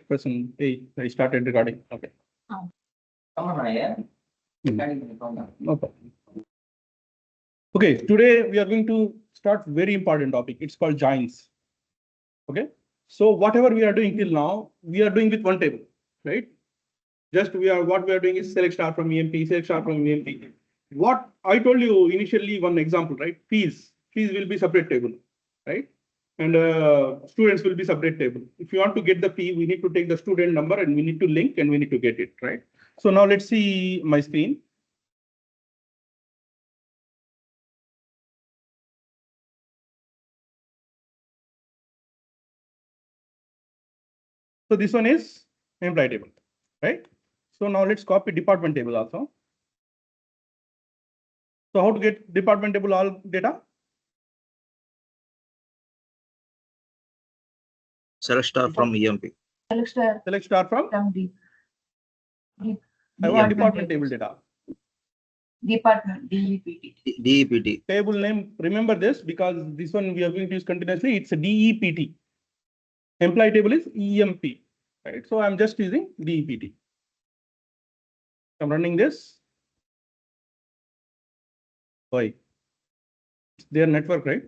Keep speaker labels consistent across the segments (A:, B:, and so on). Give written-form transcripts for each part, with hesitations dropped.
A: person. Hey, I started recording. Okay. No problem. Okay, today we are going to start very important topic. It's called joins. Okay. So whatever we are doing till now, we are doing with one table, right? Just what we are doing is select star from EMP, select star from EMP. What I told you initially, one example, right? Fees will be separate table, right? And students will be separate table. If you want to get the fee, we need to take the student number and we need to link and we need to get it, right? So now let's see my screen. So this one is employee table, right? So now let's copy department table also. So how to get department table all data?
B: Select star from EMP.
A: Select star from I want department table data.
C: Department, DEPT.
B: DEPT.
A: Table name, remember this because this one we are going to use continuously. It's a DEPT. Employee table is EMP, right? So I'm just using DEPT. I'm running this. Why? It's their network, right?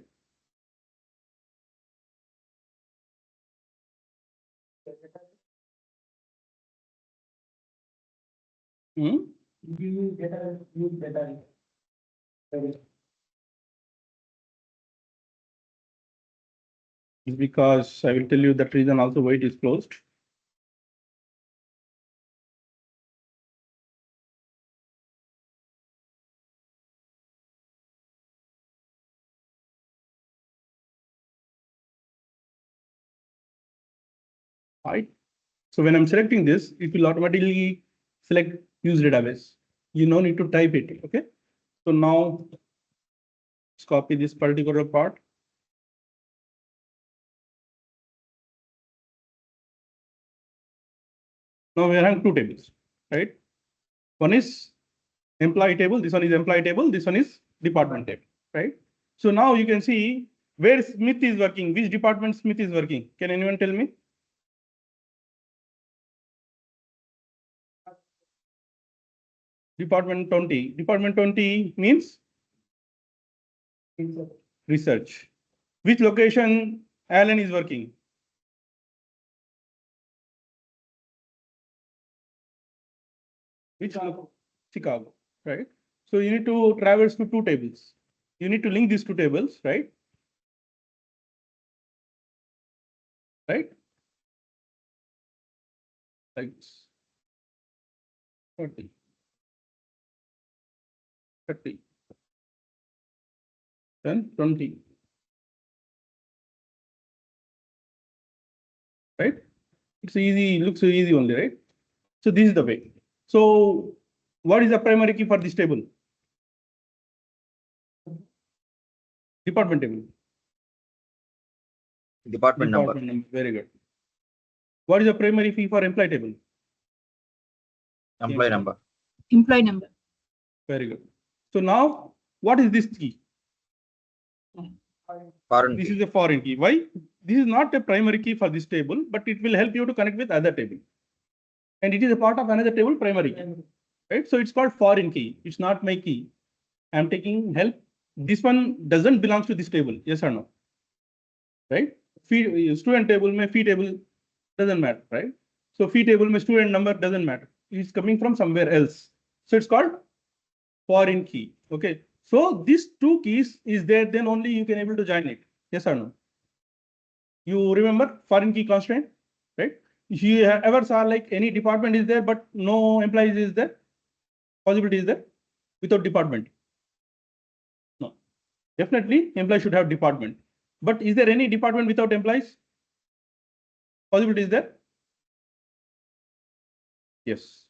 A: It's because I will tell you that reason also why it is closed. Right. So when I'm selecting this, it will automatically select use database. You no need to type it. Okay. So now let's copy this particular part. Now we are having two tables, right? One is employee table. This one is employee table. This one is department table, right? So now you can see where Smith is working, which department Smith is working. Can anyone tell me? Department 20. Department 20 means research. Which location Alan is working? Which Chicago, right? So you need to traverse to two tables. You need to link these two tables, right? Right? Like this. 30. 30. Then 20. Right? It's easy, looks so easy only, right? So this is the way. So what is the primary key for this table? Department table.
B: Department number.
A: Very good. What is the primary key for employee table?
B: Employee number.
C: Employee number.
A: Very good. So now what is this key?
B: Foreign
A: This
B: key.
A: is a foreign key. Why? This is not a primary key for this table, but it will help you to connect with other table. And it is a part of another table primary key. Right? So it's called foreign key. It's not my key. I'm taking help. This one doesn't belong to this table. Yes or no? Right? Fee, student table, my fee table doesn't matter, right? So fee table, my student number doesn't matter. It's coming from somewhere else. So it's called foreign key. Okay. So these two keys is there, then only you can able to join it. Yes or no? You remember foreign key constraint, right? If you ever saw like any department is there, but no employees is there, possibility is there without department? No. Definitely employee should have department. But is there any department without employees? Possibility is there? Yes.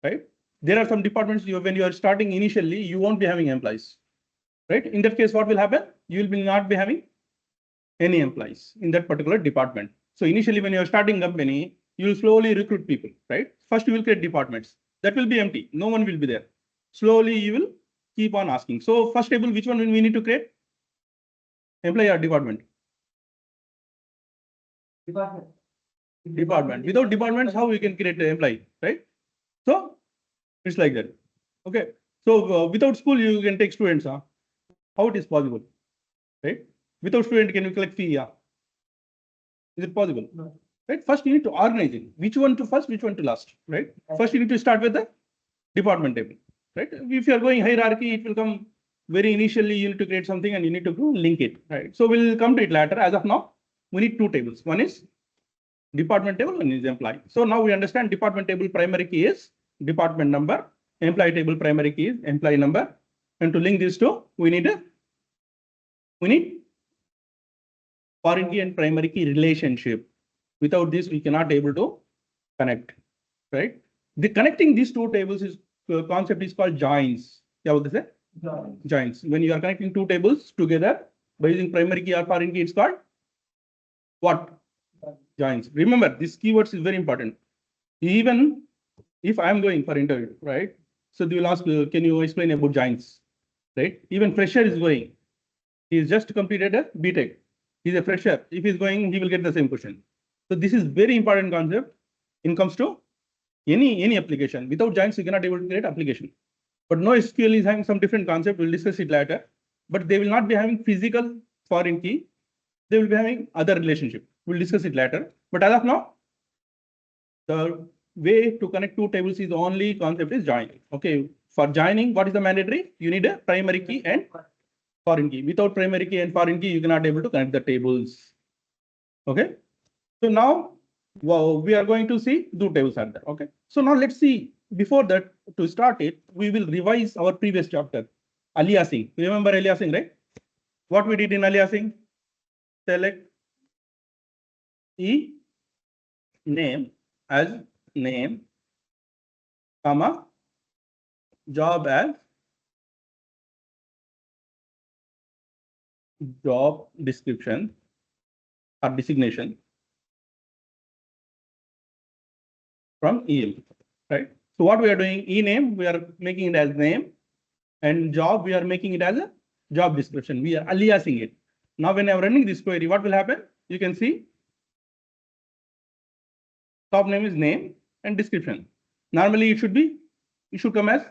A: Right? There are some departments when you are starting initially, you won't be having employees. Right? In that case, what will happen? You will not be having any employees in that particular department. So initially, when you are starting company, you will slowly recruit people, right? First, you will create departments. That will be empty. No one will be there. Slowly, you will keep on asking. So first table, which one we need to create? Employee or department? Department. Department. Without departments, how we can create an employee, right? So it's like that. Okay. So without school, you can take students. Huh? How it is possible, right? Without student, can you collect fee? Yeah. Is it possible?
C: No.
A: Right. First, you need to organize it. Which one to first, which one to last, right? First, you need to start with the department table, right? If you are going hierarchy, it will come very initially. You need to create something and you need to go link it, right? So we'll come to it later. As of now, we need two tables. One is department table, one is employee. So now we understand department table primary key is department number, employee table primary key is employee number, and to link these two, we need foreign key and primary key relationship. Without this, we cannot able to connect, right? The connecting these two tables is concept is called joins. Yeah, what is it? Joins. When you are connecting two tables together by using primary key or foreign key, it's called what? Joins. Remember, this keywords is very important. Even if I am going for interview, right? So they will ask, can you explain about joins, right? Even fresher is going. He is just completed a BTech. He's a fresher. If he's going, he will get the same question. So this is very important concept in comes to any application. Without joins, you cannot able to create application. But no SQL is having some different concept. We'll discuss it later. But they will not be having physical foreign key. They will be having other relationship. We'll discuss it later. But as of now, the way to connect two tables is only concept is join. Okay. For joining, what is the mandatory? You need a primary key and foreign key. Without primary key and foreign key, you cannot able to connect the tables. Okay. So now we are going to see two tables are there. Okay. So now let's see. Before that, to start it, we will revise our previous chapter, aliasing. Remember aliasing, right? What we did in aliasing? Select E name as name, comma, job as job description or designation from EM, right? So what we are doing, E name, we are making it as name, and job, we are making it as a job description. We are aliasing it. Now, when I'm running this query, what will happen? You can see top name is name and description. Normally, it should come as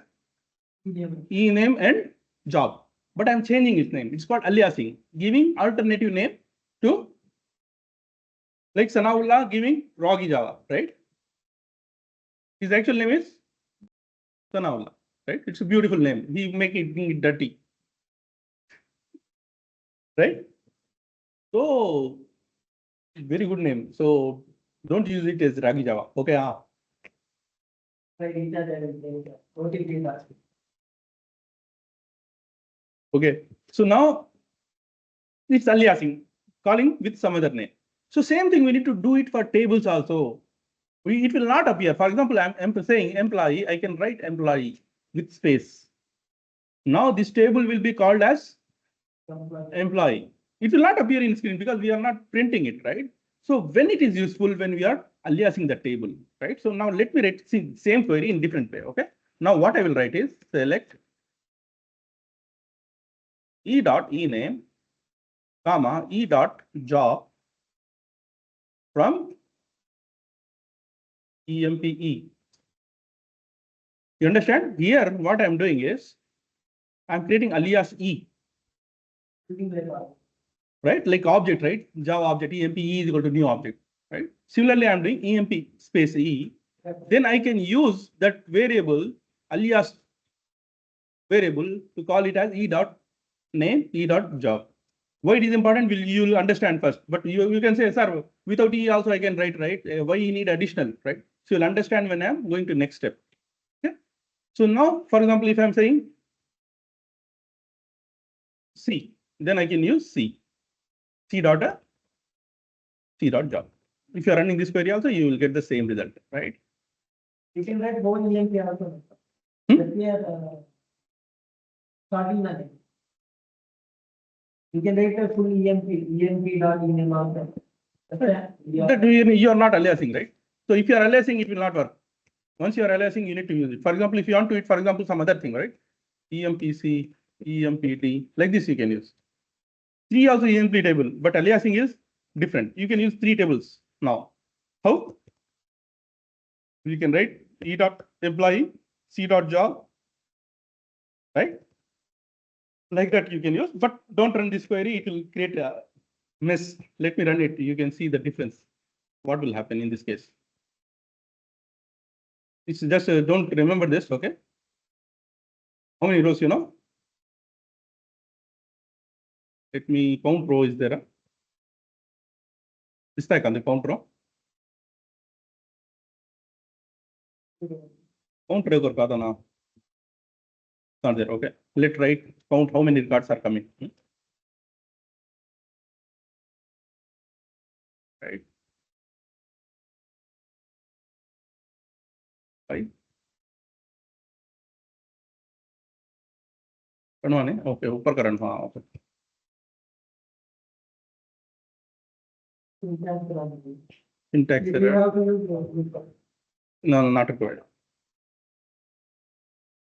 A: E name and job. But I'm changing its name. It's called aliasing, giving alternative name to, like Sanaullah giving Rogi Java, right? His actual name is Sanaullah, right? It's a beautiful name. He making it dirty, right? So very good name. So don't use it as Ragi Java. Okay. Okay. So now it's aliasing, calling with some other name. So same thing we need to do it for tables also. It will not appear. For example, I'm saying employee, I can write employee with space. Now this table will be called as employee. It will not appear in screen because we are not printing it, right? So when it is useful, when we are aliasing the table, right? So now let me write same query in different way, okay? Now what I will write is select E dot E name, comma, E dot job from EMPE. You understand? Here, what I'm doing is I'm creating alias E. Right? Like object, right? Java object, EMP E is equal to new object, right? Similarly, I'm doing EMP space E. Then I can use that variable, alias variable, to call it as E dot name, E dot job. Why it is important, you'll understand first. But you can say, sir, without E also I can write, right? Why you need additional, right? So you'll understand when I'm going to next step. Okay? So now, for example, if I'm saying C, then I can use C. C dot job. If you're running this query also, you will get the same result, right?
D: You can write whole EMP also.
A: Hmm?
D: Let me starting nothing. You can write a full EMP dot enum also.
A: That you are not aliasing, right? So if you are aliasing, it will not work. Once you are aliasing, you need to use it. For example, if you want to it, for example, some other thing, right? EMPC, EMPT, like this you can use. 3 also EMP table, but aliasing is different. You can use 3 tables now. How? We can write E dot employee, C dot job, right? Like that you can use, but don't run this query. It will create a mess. Let me run it. You can see the difference. What will happen in this case? It's just don't remember this, okay? How many rows you know? Let me count row is there. This type on the count row. Count row kada na. Not there, okay. Let's write count how many records are coming. Right. 5. Okay, ऊपर करन हाँ okay. Syntax
D: You
A: error.
D: have to use lookup.
A: No, not required.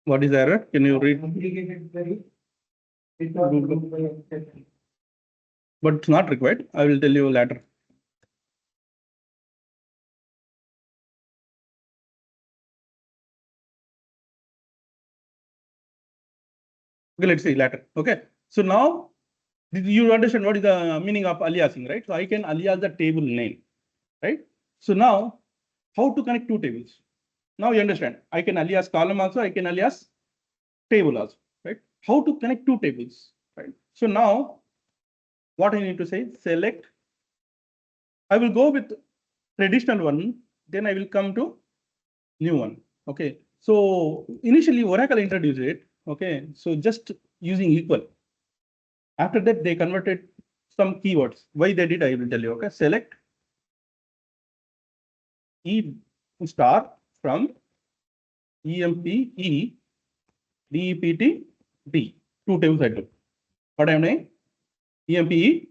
A: What is the error? Can you read?
D: Complicated query. It's not
A: Lookup.
D: used by exception.
A: But it's not required. I will tell you later. Okay, let's see later. Okay. So now you understand what is the meaning of aliasing, right? So I can alias the table name, right? So now how to connect two tables? Now you understand. I can alias column also. I can alias table also, right? How to connect two tables, right? So now what I need to say, select. I will go with traditional one. Then I will come to new one. Okay. So initially Oracle introduced it. Okay. So just using equal. After that, they converted some keywords. Why they did, I will tell you. Okay. Select E star from EMPE DEPT D. Two tables I took. What I am doing? EMPE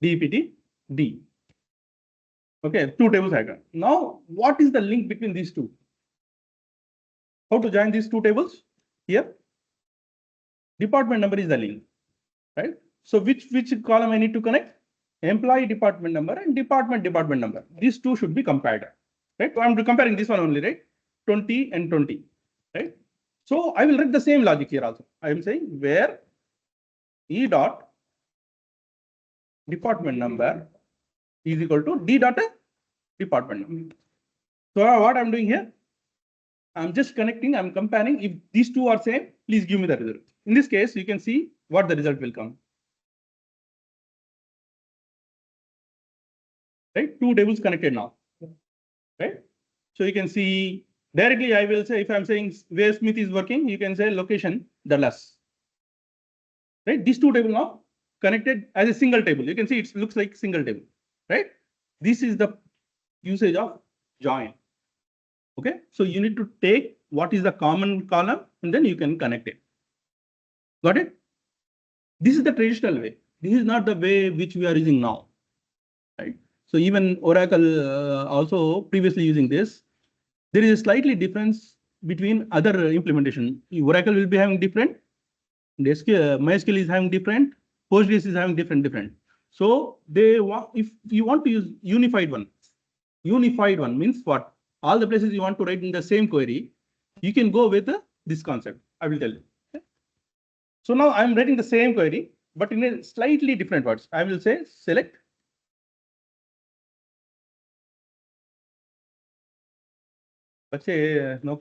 A: DEPT D. Okay. Two tables I got. Now, what is the link between these two? How to join these two tables? Here, department number is the link, right? So which column I need to connect? Employee department number and department number. These two should be compared, right? I'm comparing this one only, right? 20 and 20, right? So I will write the same logic here also. I am saying where E dot department number is equal to D dot department number. So what I'm doing here? I'm just connecting, I'm comparing. If these two are same, please give me the result. In this case, you can see what the result will come. Right? Two tables connected now. Right? So you can see directly, I will say, if I'm saying where Smith is working, you can say location Dallas. Right? These two tables now connected as a single table. You can see it looks like single table. Right? This is the usage of join. Okay. So you need to take what is the common column and then you can connect it. Got it? This is the traditional way. This is not the way which we are using now. Right? So even Oracle also previously using this. There is a slightly difference between other implementation. Oracle will be having different. MySQL is having different. Postgres is having different. So they want, if you want to use unified one means what? All the places you want to write in the same query, you can go with this concept. I will tell you. Okay? So now I'm writing the same query, but in a slightly different words. I will say select no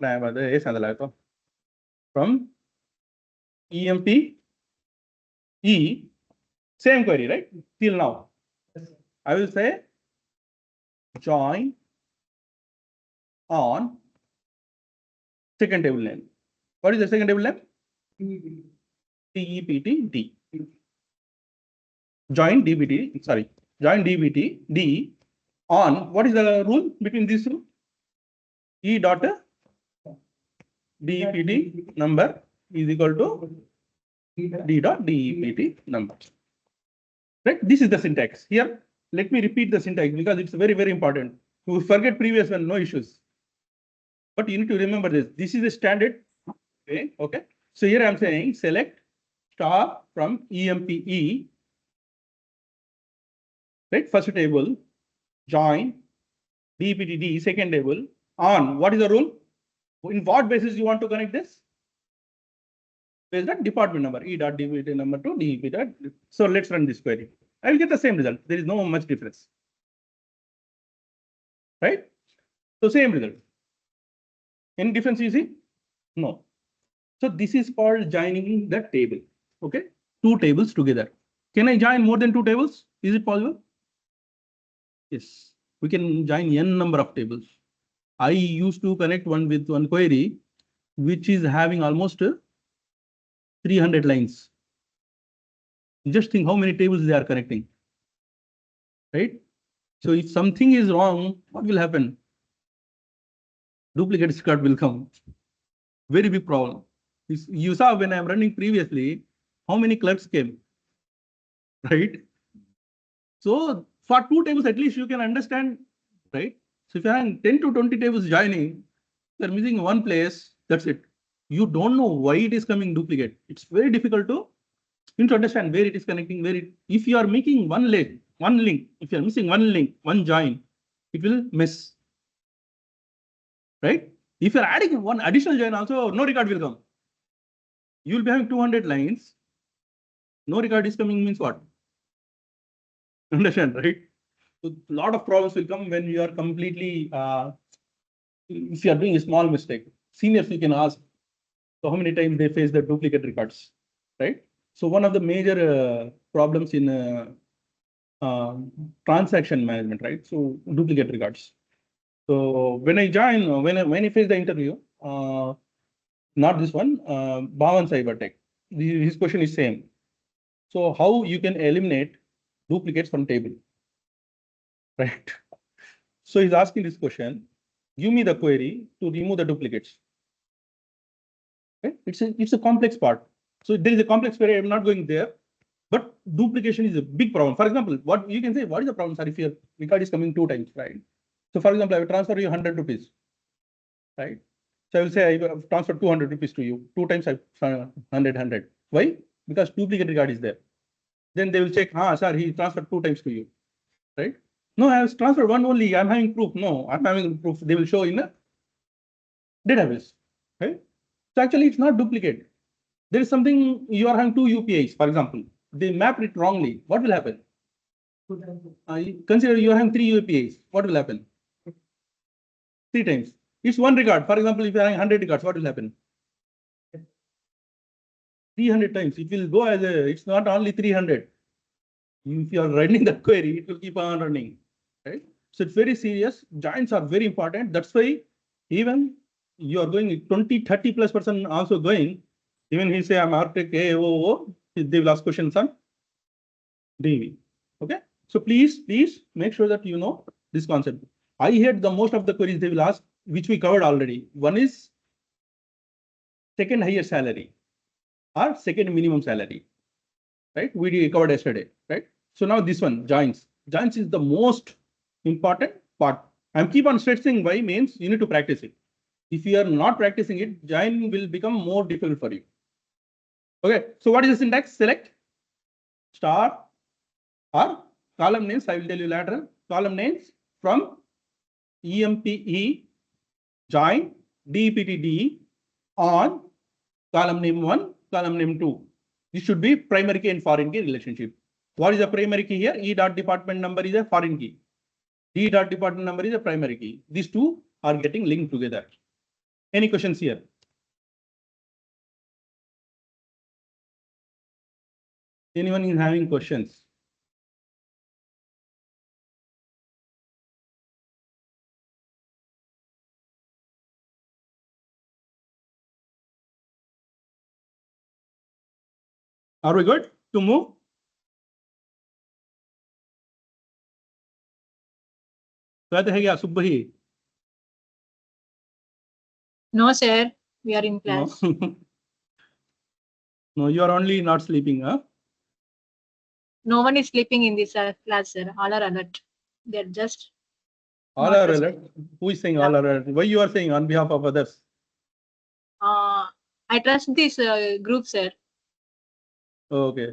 A: from EMP E, same query, right? Till now. I will say join on second table name. What is the second table name? DEPT D. Join DBT, sorry, join DBT D on, what is the rule between these two? E dot DEPT number is equal to D dot DEPT number. Right? This is the syntax. Here, let me repeat the syntax because it's very, very important. You forget previous one, no issues. But you need to remember this. This is the standard way. Okay. So here I'm saying select star from EMPE. Right? First table, join DPTD, second table, on what is the rule? In what basis you want to connect this? Based on department number, E dot DPT number to DEP dot. So let's run this query. I will get the same result. There is no much difference. Right? So same result. Any difference you see? No. So this is called joining the table. Okay, two tables together. Can I join more than two tables? Is it possible? Yes, we can join n number of tables. I used to connect one with one query, which is having almost 300 lines. Just think how many tables they are connecting. Right? So if something is wrong, what will happen? Duplicate record will come. Very big problem. You saw when I'm running previously, how many clerks came, right? So for two tables, at least you can understand, right? So if you have 10 to 20 tables joining, they're missing one place, that's it. You don't know why it is coming duplicate. It's very difficult to understand where it is connecting, if you are making one link, if you're missing one link, one join, it will mess, right? If you're adding one additional join also, no record will come. You will be having 200 lines. No record is coming means what? Understand, right? So a lot of problems will come when you are completely, if you are doing a small mistake. Seniors, you can ask, so how many times they face the duplicate records, right? So one of the major problems in transaction management, right? So duplicate records. So when I join, when I face the interview, not this one, Bhavan Cybertech, his question is same. So how you can eliminate duplicates from table, right? So he's asking this question, give me the query to remove the duplicates. Okay? It's a complex part. So there is a complex query, I'm not going there, but duplication is a big problem. For example, what you can say, what is the problem, sir, if your record is coming 2 times, right? So for example, I will transfer you 100 rupees, right? So I will say I will transfer 200 rupees to you. 2 times I 100. Why? Because duplicate record is there. Then they will check, sir, he transferred 2 times to you, right? No, I have transferred one only. I'm having proof. No, I'm having proof. They will show in a database, right? So actually, it's not duplicate. There is something you are having 2 UPIs, for example. They mapped it wrongly. What will happen? Consider you are having 3 UPIs. What will happen? 3 times. It's one record. For example, if you are having 100 records, what will happen? 300 times. It will go as a, it's not only 300. If you are running the query, it will keep on running, right? So it's very serious. Joins are very important. That's why even you are going 20-30+ % also going, even he say I'm architect AOO, they will ask questions on DV. Okay. So please make sure that you know this concept. I heard the most of the queries they will ask, which we covered already. One is second highest salary or second minimum salary, right? We covered yesterday, right? So now this one, joins. Joins is the most important part. I'm keep on stressing why means you need to practice it. If you are not practicing it, join will become more difficult for you. Okay, so what is the syntax? Select star or column names. I will tell you later. Column names from EMPE join DPTD on column name 1, column name 2. This should be primary key and foreign key relationship. What is the primary key here? E dot department number is a foreign key. D dot department number is a primary key. These two are getting linked together. Any questions here? Anyone is having questions? Are we good to move? कहते हैं क्या सुबह ही?
C: No, sir. We are in class.
A: No. No, you are only not sleeping, huh?
C: No one is sleeping in this class, sir. All are alert. They're just.
A: All
C: not
A: are
C: present.
A: alert. Who is saying all are alert? Why you are saying on behalf of others?
C: I trust this group, sir.
A: Okay.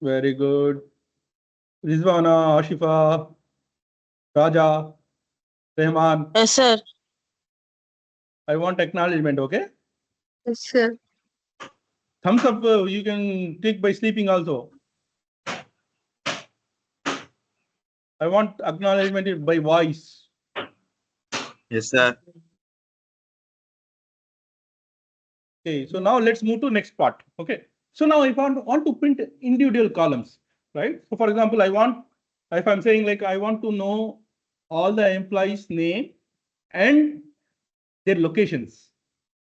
A: Very good. Rizwana, Ashifa, Raja, Rehman.
E: Yes, sir.
A: I want acknowledgement, okay?
E: Yes, sir.
A: Thumbs up, you can take by sleeping also. I want acknowledgement by voice.
B: Yes, sir.
A: Okay, so now let's move to next part. Okay, so now if I want to print individual columns, right? So for example, if I'm saying like I want to know all the employees' name and their locations.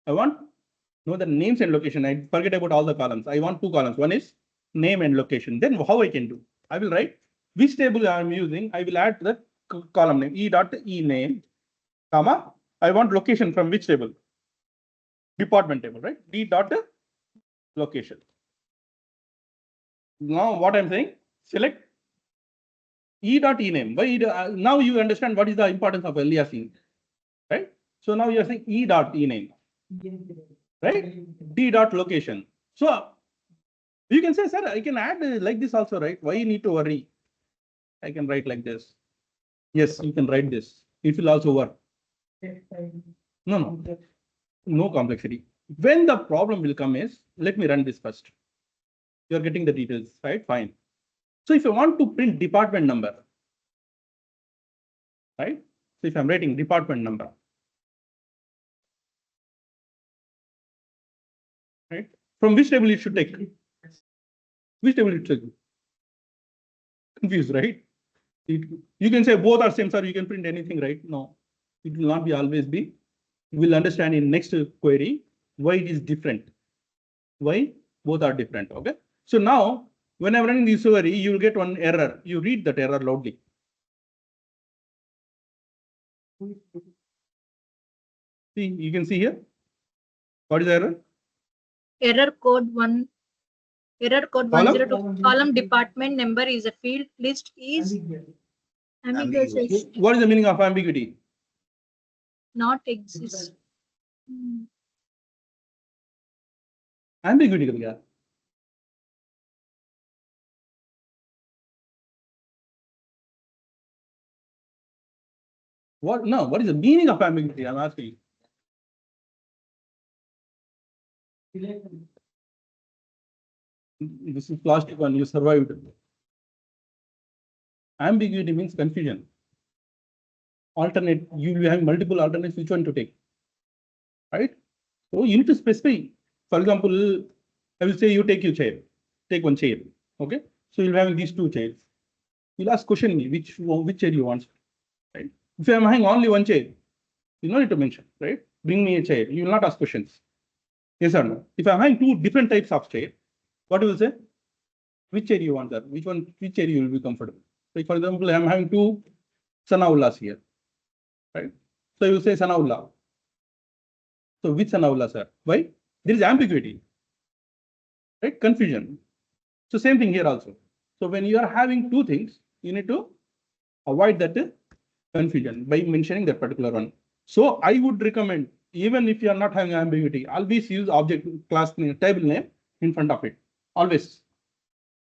A: I want to know the names and location. I forget about all the columns. I want two columns. One is name and location. Then how I can do? I will write which table I am using. I will add the column name e name, comma. I want location from which table? Department table, right? D dot location. Now what I'm saying, select e dot e name. Why now you understand what is the importance of aliasing, right? So now you're saying e dot e name, right? D dot location. So you can say, sir, I can add like this also, right? Why you need to worry? I can write like this. Yes, you can write this. It will also work. No complexity. When the problem will come is, let me run this first. You're getting the details, right? Fine. So if you want to print department number, right? So if I'm writing department number, right? From which table it should take? Which table it should take? Confused, right? You can say both are same, sir. You can print anything, right? No, it will not be always be. We'll understand in next query why it is different. Why both are different. Okay. So now when I'm running this query, you will get one error. You read that error loudly. See, you can see here. What is the error?
C: Error code 102.
A: Column?
C: Column department number is a field. List is ambiguous.
A: What is the meaning of ambiguity?
C: Not exist.
A: Ambiguity क्या? What? No, what is the meaning of ambiguity? I'm asking. This is plastic one, you survived. Ambiguity means confusion. Alternate, you will be having multiple alternates, which one to take, right? So you need to specify. For example, I will say you take your chair, take one chair, okay? So you'll be having these two chairs. You'll ask question me, which chair you want, right? If I'm having only one chair, you don't need to mention, right? Bring me a chair, you will not ask questions. Yes or no? If I'm having two different types of chair, what you will say? Which chair you want, sir? Which chair you will be comfortable? Like for example, I'm having two Sanaullas here, right? So you say Sanaullah. So which Sanaullah, sir? Why? There is ambiguity, right? Confusion. So same thing here also. So when you are having two things, you need to avoid that confusion by mentioning that particular one. So I would recommend, even if you are not having ambiguity, always use object class name, table name in front of it. Always.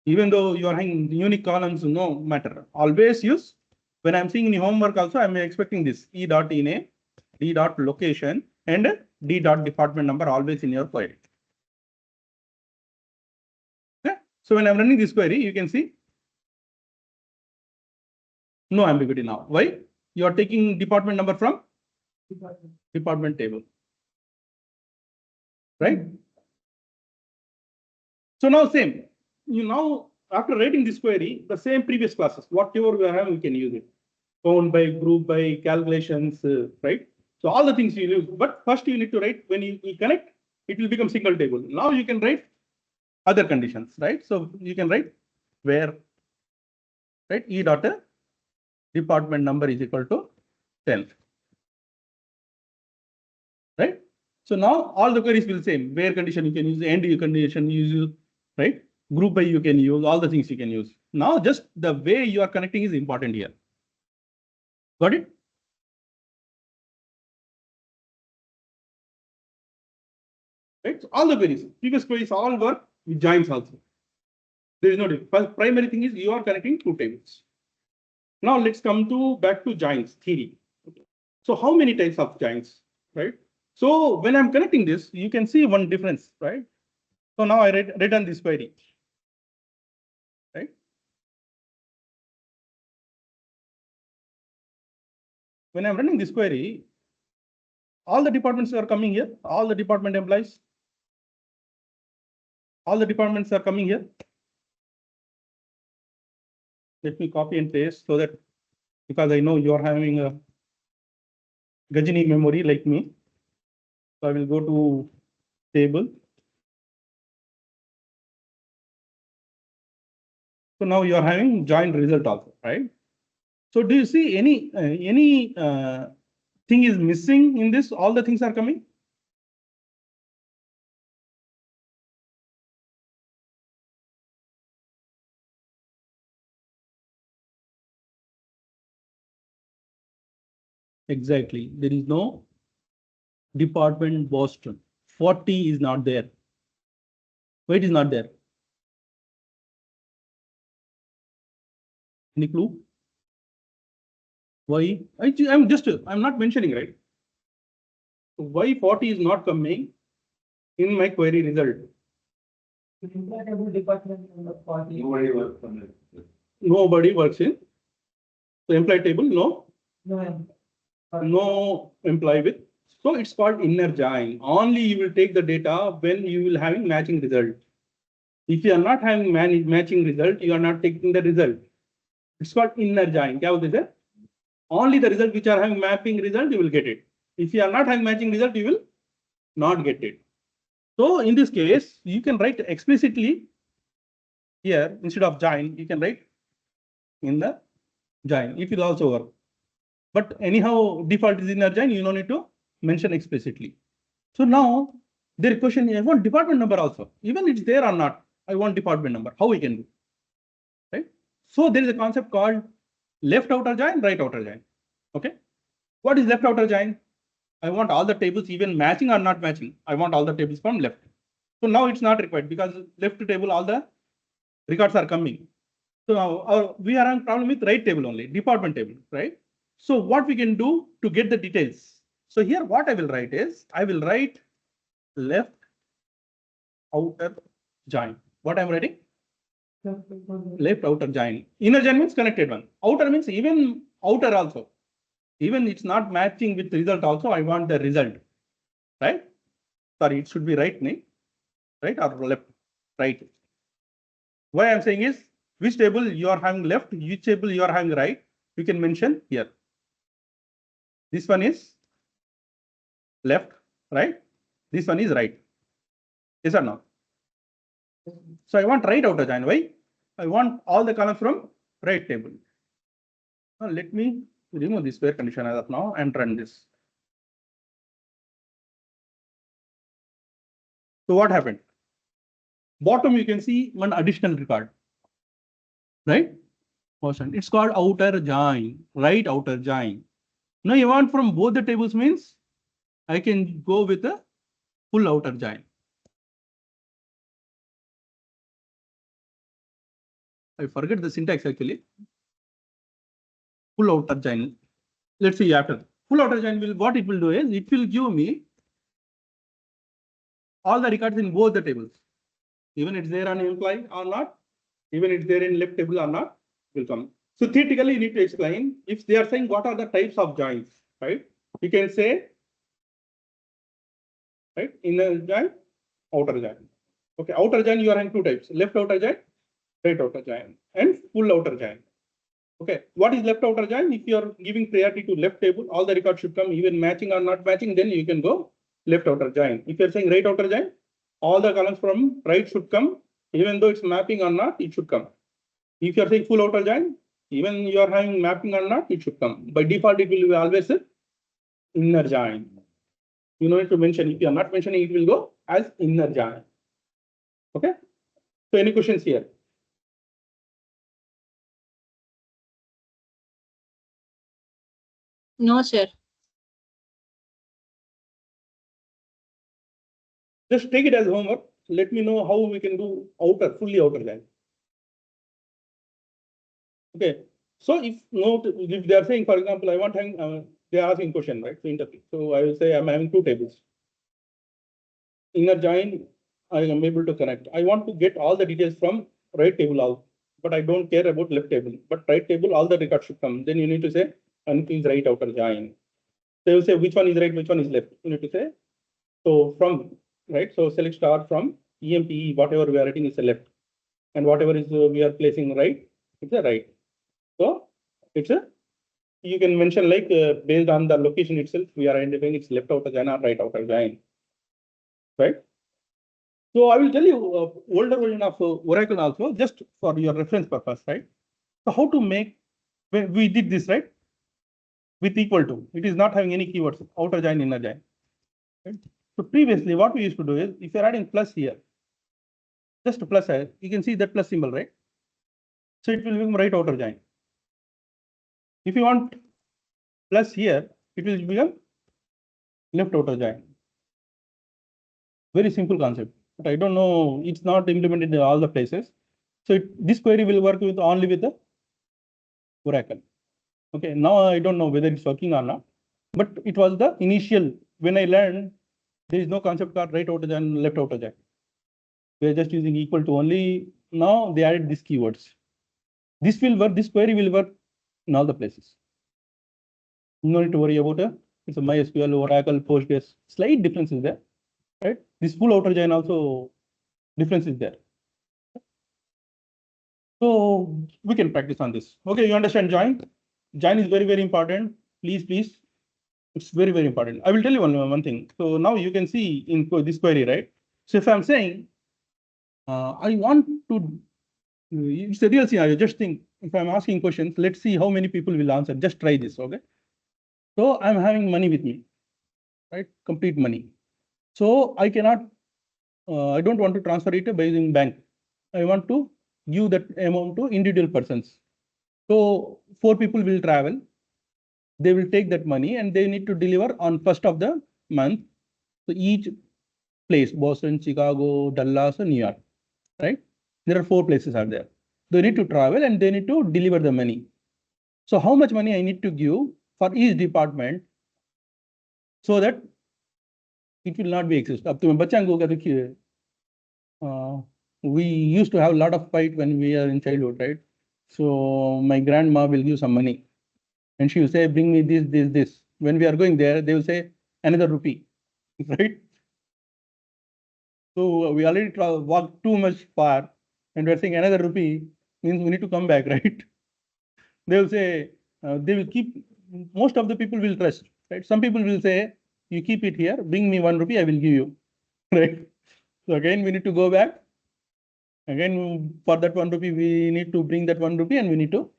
A: Even though you are having unique columns, no matter. Always use. When I'm seeing in homework also, I'm expecting this e dot e name, d dot location, and d dot department number always in your query. Okay. So when I'm running this query, you can see no ambiguity now. Why? You are taking department number from department table, right? So now same. You now after writing this query, the same previous classes, whatever we have, we can use it. Found by, group by, calculations, right? So all the things you use. But first you need to write when you connect, it will become single table. Now you can write other conditions, right? So you can write where, right? E dot department number is equal to 10. Right? So now all the queries will same. Where condition you can use, end you condition you use, right? Group by you can use, all the things you can use. Now just the way you are connecting is important here. Got it? Right? So all the queries, previous queries all work with joins also. There is no difference. First, primary thing is you are connecting two tables. Now let's come to back to joins theory. So how many types of joins, right? So when I'm connecting this, you can see one difference, right? So now I return this query, right? When I'm running this query, all the departments are coming here, all the department employees, all the departments are coming here. Let me copy and paste so that, because I know you are having a Gajini memory like me. So I will go to table. So now you are having joint result also, right? So do you see any thing is missing in this? All the things are coming. Exactly. There is no department Boston. 40 is not there. Why it is not there? Any clue? Why? I'm not mentioning, right? Why 40 is not coming in my query result?
D: Employee department number 40.
B: Nobody works on it.
A: Nobody works in the employee table.
D: No.
A: No employee with. So it's called inner join. Only you will take the data when you will having matching result. If you are not having matching result, you are not taking the result. It's called inner join. क्या बोलते हैं? Only the result which are having mapping result, you will get it. If you are not having matching result, you will not get it. So in this case, you can write explicitly here instead of join, you can write in the join. It will also work. But anyhow, default is inner join, you don't need to mention explicitly. So now their question is, I want department number also. Even it's there or not, I want department number. How we can do? Right? So there is a concept called left outer join, right outer join. Okay. What is left outer join? I want all the tables even matching or not matching. I want all the tables from left. So now it's not required because left table, all the records are coming. So now we are having problem with right table only, department table, right? So what we can do to get the details? So here what I will write is, I will write left outer join. What I'm writing? Left outer join. Inner join means connected one. Outer means even outer also. Even it's not matching with result also, I want the result, right? Sorry, it should be right, right or left, right. Why I'm saying is, which table you are having left, which table you are having right, you can mention here. This one is left, right? This one is right. Yes or no? So I want right outer join. Why? I want all the columns from right table. Now let me remove this where condition as of now and run this. So what happened? Bottom you can see one additional record, right? It's called outer join, right outer join. Now you want from both the tables means I can go with a full outer join. I forget the syntax actually. Full outer join. Let's see after. Full outer join will, what it will do is, it will give me all the records in both the tables. Even it's there on employee or not, even it's there in left table or not, will come. So theoretically, you need to explain if they are saying what are the types of joins, right? You can say, right, inner join, outer join. Okay, outer join you are having two types: left outer join, right outer join, and full outer join. Okay, what is left outer join? If you are giving priority to left table, all the records should come even matching or not matching, then you can go left outer join. If you're saying right outer join, all the columns from right should come, even though it's mapping or not, it should come. If you're saying full outer join, even you are having mapping or not, it should come. By default, it will be always a inner join. You don't need to mention. If you are not mentioning, it will go as inner join. Okay. So any questions here?
C: No, sir.
A: Just take it as homework. Let me know how we can do outer, fully outer join. Okay. So if they are saying, for example, I want they are asking question, right? So interpret. So I will say I'm having two tables. Inner join, I am able to connect. I want to get all the details from right table out, but I don't care about left table. But right table, all the records should come. Then you need to say anything is right outer join. They will say which one is right, which one is left. You need to say so from right. So select star from EMPE, whatever we are writing is a left, and whatever is we are placing right, it's a right. So it's a you can mention like based on the location itself, we are identifying it's left outer join or right outer join, right? So I will tell you older version of Oracle also, just for your reference purpose, right? So how to make when we did this, right? With equal to, it is not having any keywords, outer join, inner join. Right? So previously, what we used to do is, if you're adding plus here, just a plus here, you can see that plus symbol, right? So it will become right outer join. If you want plus here, it will become left outer join. Very simple concept, but I don't know, it's not implemented in all the places. So this query will work with only with the Oracle. Okay, now I don't know whether it's working or not, but it was the initial when I learned there is no concept called right outer join, left outer join. We are just using equal to only. Now they added these keywords. This will work, this query will work in all the places. No need to worry about it. It's a MySQL, Oracle, Postgres. Slight difference is there, right? This full outer join also difference is there. So we can practice on this. Okay, you understand join? Join is very, very important. Please. It's very, very important. I will tell you one thing. So now you can see in this query, right? So if I'm saying, I want to, it's a real scenario. Just think, if I'm asking questions, let's see how many people will answer. Just try this, okay? So I'm having money with me, right? Complete money. So I cannot, I don't want to transfer it by using bank. I want to give that amount to individual persons. So 4 people will travel. They will take that money and they need to deliver on 1st of the month. So each place, Boston, Chicago, Dallas, and New York, right? There are 4 places are there. They need to travel and they need to deliver the money. So how much money I need to give for each department so that it will not be exist. Up to we used to have a lot of fight when we are in childhood, right? So my grandma will give some money and she will say, bring me this. When we are going there, they will say another rupee, right? So we already walked too much far and we're saying another rupee means we need to come back, right? They will say, they will keep, most of the people will trust, right? Some people will say, you keep it here, bring me 1 rupee, I will give you, right? So again, we need to go back. Again, for that 1 rupee, we need to bring that 1 rupee and we need to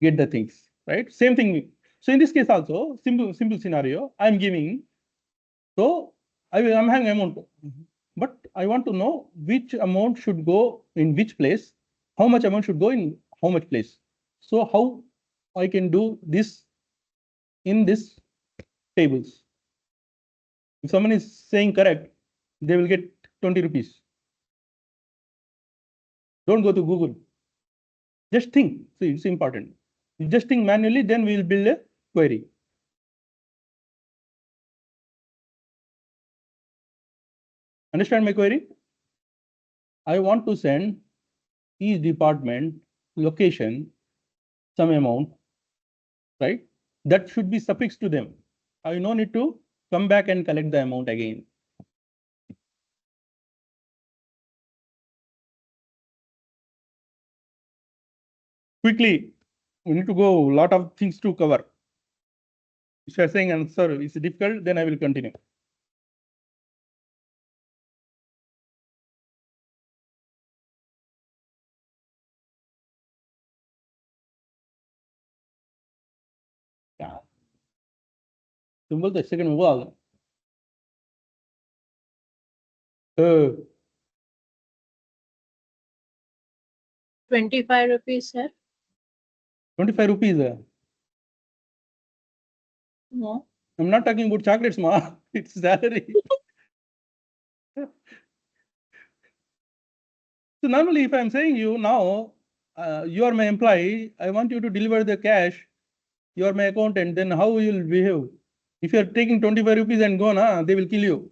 A: get the things, right? Same thing. So in this case also, simple scenario, I'm giving, so I'm having amount, but I want to know which amount should go in which place, how much amount should go in how much place. So how I can do this in this tables. If someone is saying correct, they will get 20 rupees. Don't go to Google. Just think. See, it's important. You just think manually, then we will build a query. Understand my query? I want to send each department location some amount, right? That should be suffixed to them. I no need to come back and collect the amount again. Quickly, we need to go, a lot of things to cover. If you are saying answer is difficult, then I will continue. Yeah. Symbol the second wall.
C: 25 rupees, sir.
A: 25 rupees.
C: No.
A: I'm not talking about chocolates, ma. It's salary. So normally, if I'm saying you now, you are my employee, I want you to deliver the cash, you are my accountant, then how you will behave? If you are taking 25 rupees and go, na, they will kill you.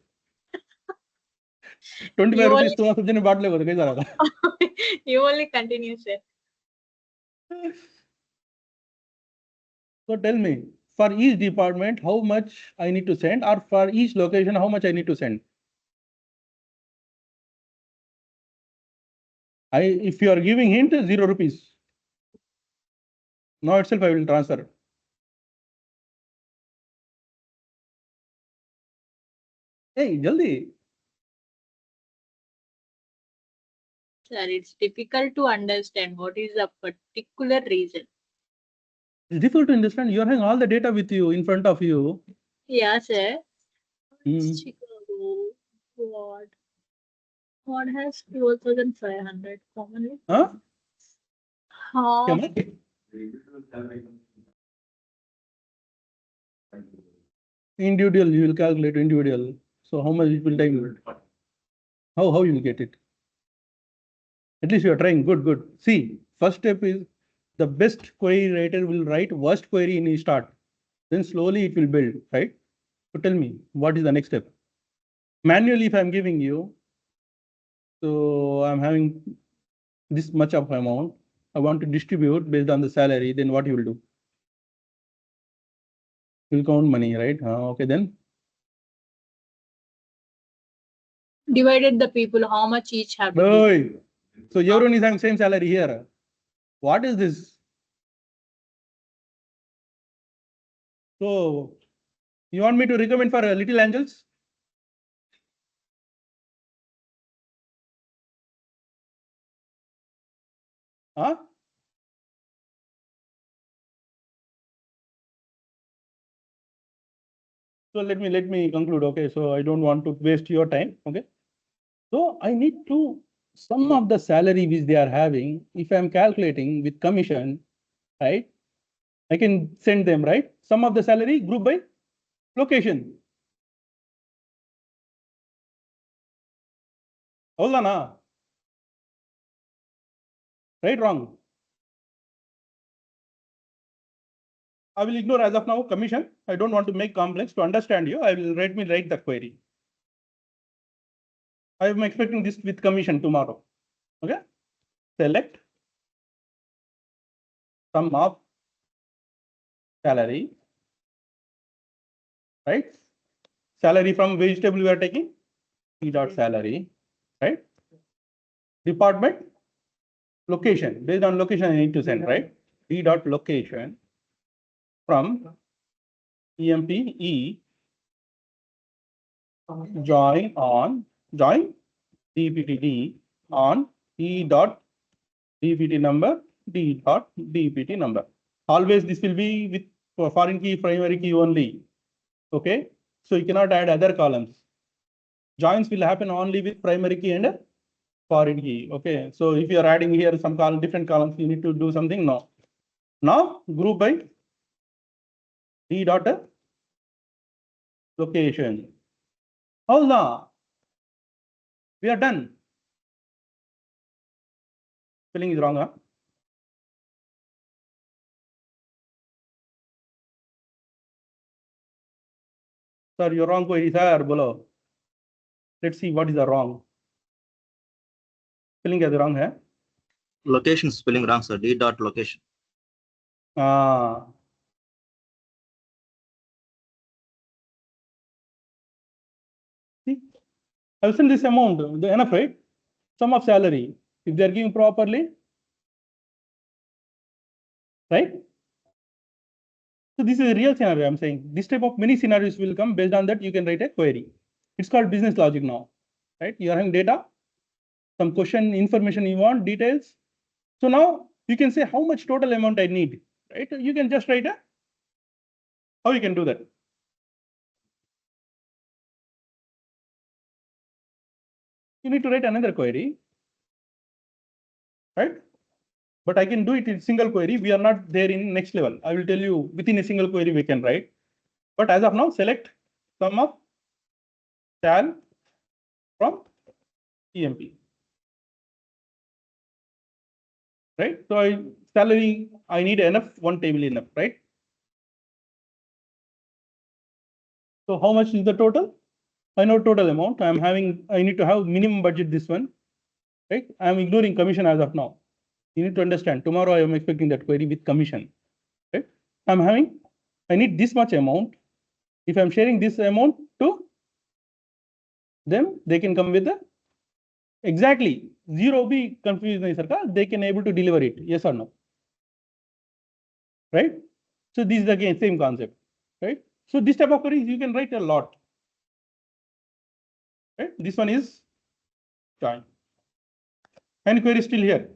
A: 25
C: You
A: rupees तुम्हारा सब जने बांट लेगा तो कैसा रहेगा?
C: You only continue, sir.
A: So tell me, for each department, how much I need to send, or for each location, how much I need to send? If you are giving hint, 0 rupees. Now itself I will transfer. Hey, jaldi.
C: Sir, it's difficult to understand what is the particular reason.
A: It's difficult to understand. You are having all the data with you in front of you.
C: Yeah, sir.
A: Hmm.
C: Chicago. What? What has 12,500 commonly?
A: Huh?
C: Half.
A: Individual, you will calculate individual. So how much it will take? How you will get it? At least you are trying. Good, good. See, first step is the best query writer will write worst query in his start. Then slowly it will build, right? So tell me, what is the next step? Manually, if I'm giving you, so I'm having this much of amount, I want to distribute based on the salary, then what you will do? You'll count money, right? Okay, then
C: Divided the people, how much each have to give.
A: Oi. So everyone is having same salary here. What is this? So you want me to recommend for little angels? Huh? So let me conclude. Okay, so I don't want to waste your time. Okay, so I need to sum of the salary which they are having. If I'm calculating with commission, right? I can send them, right? Sum of the salary group by location. Hold on, right? Wrong. I will ignore as of now commission. I don't want to make complex. To understand you, I will write the query. I am expecting this with commission tomorrow. Okay. Select sum of salary, right? Salary from vegetable we are taking, P dot salary, right? Department, location, based on location I need to send, right? P dot location from EMPE join DPTD on E dot DPT number, D dot DPT number. Always this will be with foreign key, primary key only. Okay. So you cannot add other columns. Joins will happen only with primary key and foreign key. Okay. So if you are adding here some column, different columns, you need to do something. No. Now group by D dot location. Hold on. We are done. Spelling is wrong, huh? Sir, you're wrong query, sir. Bolo. Let's see what is the wrong. Spelling is wrong, huh?
B: Location spelling wrong, sir. D dot location.
A: Ah. See, I'll send this amount, the enough, right? Sum of salary. If they are giving properly, right? So this is a real scenario. I'm saying this type of many scenarios will come. Based on that, you can write a query. It's called business logic now, right? You are having data, some question, information you want, details. So now you can say how much total amount I need, right? You can just write a, how you can do that. You need to write another query, right? But I can do it in single query. We are not there in next level. I will tell you within a single query we can write. But as of now, select sum of sal from EMP. right? So salary, I need enough, one table enough, right? So how much is the total? I know total amount. I need to have minimum budget this one, right? I am ignoring commission as of now. You need to understand. Tomorrow I am expecting that query with commission, right? I need this much amount. If I'm sharing this amount to them, they can come with the exactly zero be confused nahi sir ka, they can able to deliver it, yes or no, right? So this is again same concept, right? So this type of queries you can write a lot, right? This one is join. Any query still here?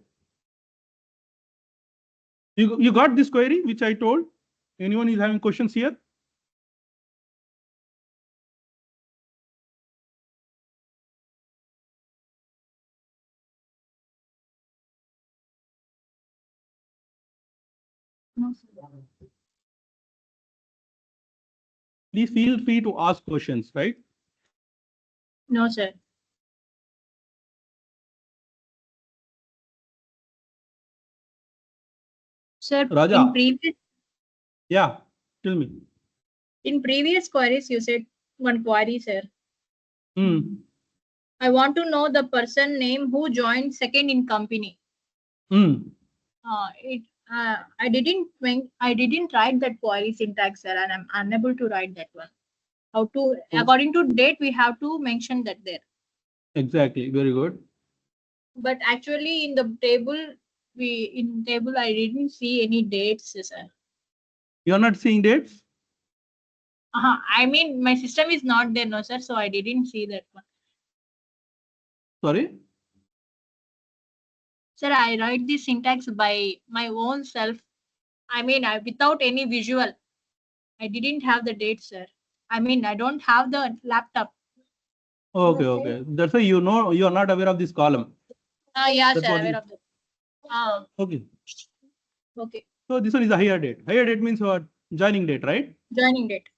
A: You got this query which I told? Anyone is having questions here?
C: No, sir.
A: Please feel free to ask questions, right?
C: No, sir. Sir,
A: Raja. Yeah, tell me.
C: in previous queries, you said one query, sir.
A: Hmm.
C: I want to know the person name who joined second in company.
A: Hmm.
C: I didn't write that query syntax, sir, and I'm unable to write that one. How to, according to date, we have to mention that there.
A: Exactly. Very good.
C: But actually, in the table, I didn't see any dates, sir.
A: You are not seeing dates?
C: I mean, my system is not there, no, sir. So I didn't see that one.
A: Sorry.
C: Sir, I write the syntax by my own self. I mean, without any visual. I didn't have the date, sir. I mean, I don't have the laptop.
A: Okay, okay. That's why you know you are not aware of this column.
C: Yeah,
A: That's
C: sir,
A: what
C: aware of that.
A: Okay.
C: Okay.
A: So this one is a higher date. Higher date means what? Joining date, right?
C: Joining date.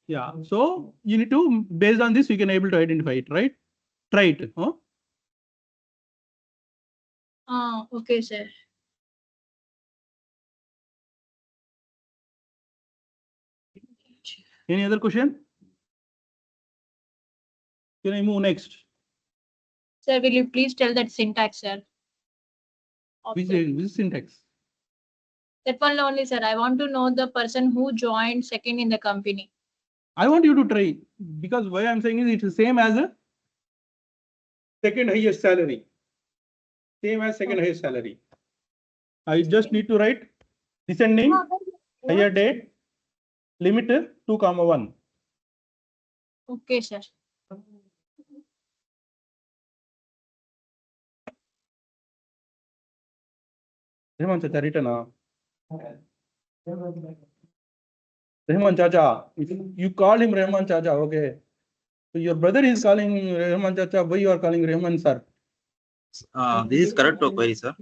A: Yeah. So you need to, based on this, you can able to identify it, right? Try it. Huh?
C: Okay, sir.
A: Any other question? Can I move next?
C: Sir, will you please tell that syntax, sir?
A: Which syntax?
C: That one only, sir. I want to know the person who joined second in the company.
A: I want you to try, because why I'm saying is it's the same as a second highest salary. Same as second highest salary. I just need to write descending, higher date, limit 2, 1.
C: Okay, sir.
A: Rehman Chacha written. Rehman Chacha. If you call him Rehman Chacha, okay. So your brother is calling Rehman Chacha. Why you are calling Rehman sir?
B: This is correct query, sir.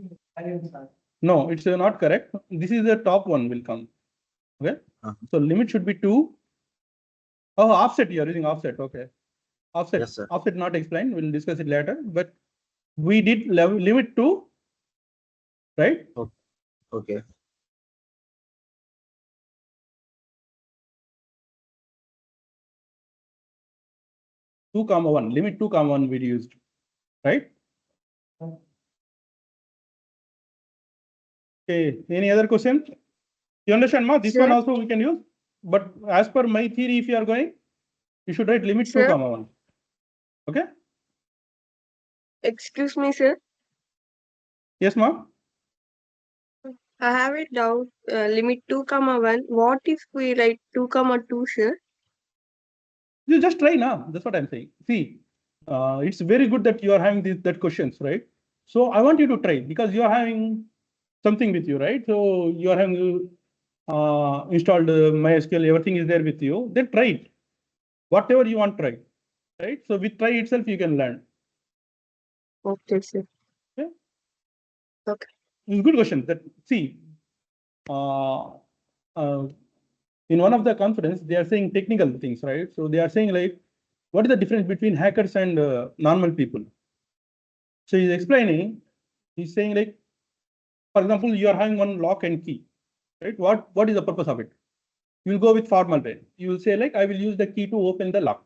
A: No, it's not correct. This is the top one will come. Okay. So limit should be 2. Oh, offset. You are using offset. Okay. Offset.
B: Yes, sir.
A: Offset not explained. We'll discuss it later. But we did limit 2, right?
B: Okay.
A: 2, 1. Limit 2, 1 we used, right? Okay. Any other question? You understand, Ma? This one also we can use. But as per my theory, if you are going, you should write limit 2, 1. Okay.
E: Excuse me, sir.
A: Yes, Ma.
E: I have a doubt. Limit 2, 1. What if we write 2, 2, sir?
A: You just try now. That's what I'm saying. See, it's very good that you are having that questions, right? So I want you to try, because you are having something with you, right? So you are having installed MySQL, everything is there with you. Then try it. Whatever you want, try. Right? So with try itself, you can learn.
E: Okay, sir.
A: Okay.
E: Okay.
A: Good question. That see, in one of the conference, they are saying technical things, right? So they are saying like, what is the difference between hackers and normal people? So he's explaining. He's saying like, For example, you are having one lock and key, right? What is the purpose of it? You will go with formal way. You will say like, I will use the key to open the lock.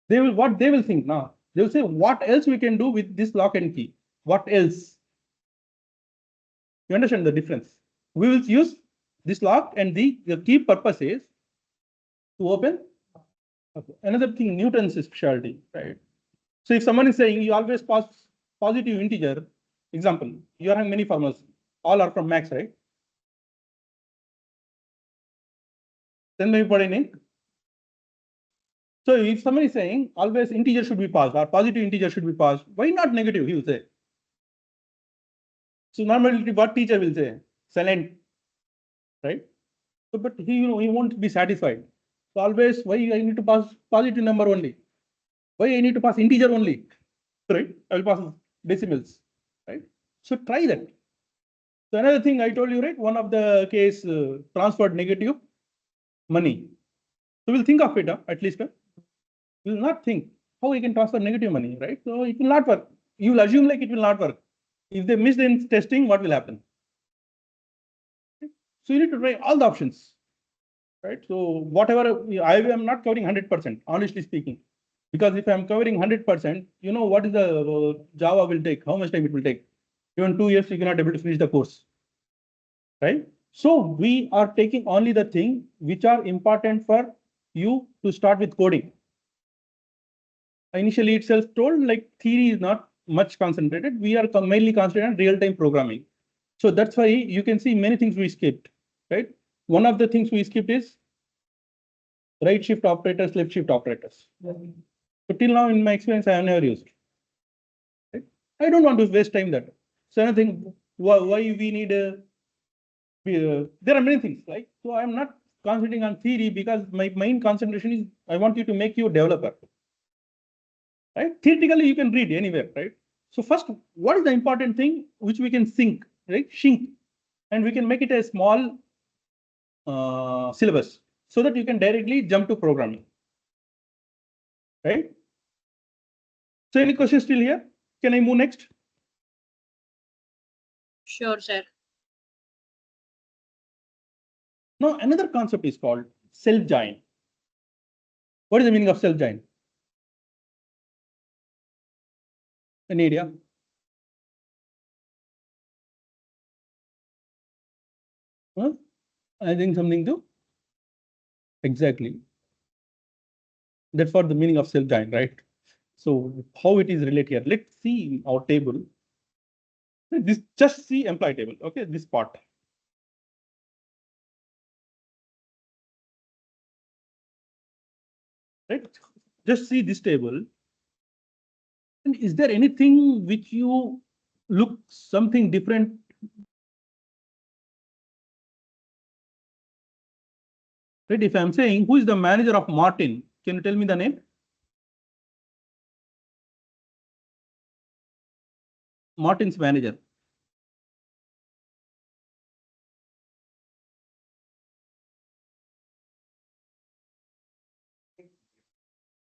A: What they will think now? They will say, what else we can do with this lock and key? What else? You understand the difference? We will use this lock and the key purpose is to open. Okay. Another thing, Newton's specialty, right? So if someone is saying you always pass positive integer, example, you are having many formulas, all are from max, right? Then maybe put in ink. So if someone is saying always integer should be passed or positive integer should be passed, why not negative? He will say. So normally what teacher will say? Silent, right? So, but he won't be satisfied. So always why I need to pass positive number only? Why I need to pass integer only? Right? I will pass decimals, right? So try that. So another thing I told you, right? One of the case transferred negative money. So we'll think of it at least. We will not think how we can transfer negative money, right? So it will not work. You will assume like it will not work. If they miss in testing, what will happen? So you need to try all the options, right? So whatever I am not covering 100%, honestly speaking, because if I am covering 100%, you know what is the Java will take, how much time it will take. Even 2 years, you cannot able to finish the course, right? So we are taking only the thing which are important for you to start with coding. Initially itself told like theory is not much concentrated. We are mainly concentrated on real-time programming. So that's why you can see many things we skipped, right? One of the things we skipped is right shift operators, left shift operators. So till now, in my experience, I have never used. Right? I don't want to waste time that. So another thing, why we need there are many things, right? So I'm not concentrating on theory because my main concentration is I want you to make you a developer. Right? Theoretically, you can read anywhere, right? So first, what is the important thing which we can sync, right? Sync, and we can make it a small syllabus so that you can directly jump to programming, right? So any questions still here? Can I move next?
C: Sure, sir.
A: Now, another concept is called self-join. What is the meaning of self-join? Any idea? Huh? I think something to exactly. That's what the meaning of self-join, right? So how it is related here? Let's see our table. This just see employee table. Okay, this part. Right? Just see this table. And is there anything which you look something different? Right? If I'm saying who is the manager of Martin, can you tell me the name? Martin's manager.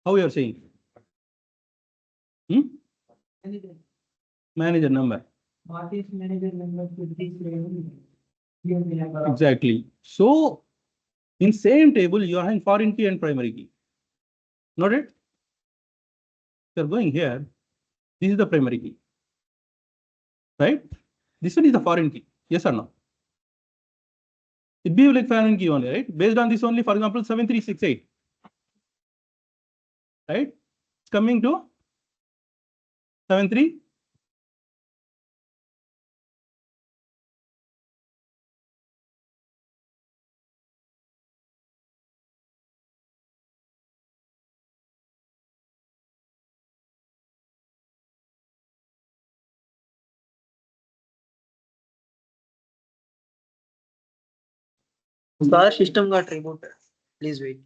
A: How you are saying? Hmm? Manager number.
D: Marty's manager number 57.
A: Exactly. So in same table, you are having foreign key and primary key. Noted? You're going here. This is the primary key. Right? This one is the foreign key. Yes or no? It behave like foreign key only, right? Based on this only, for example, 7368. Right? It's coming to 73.
B: Star system got rebooted. Please wait.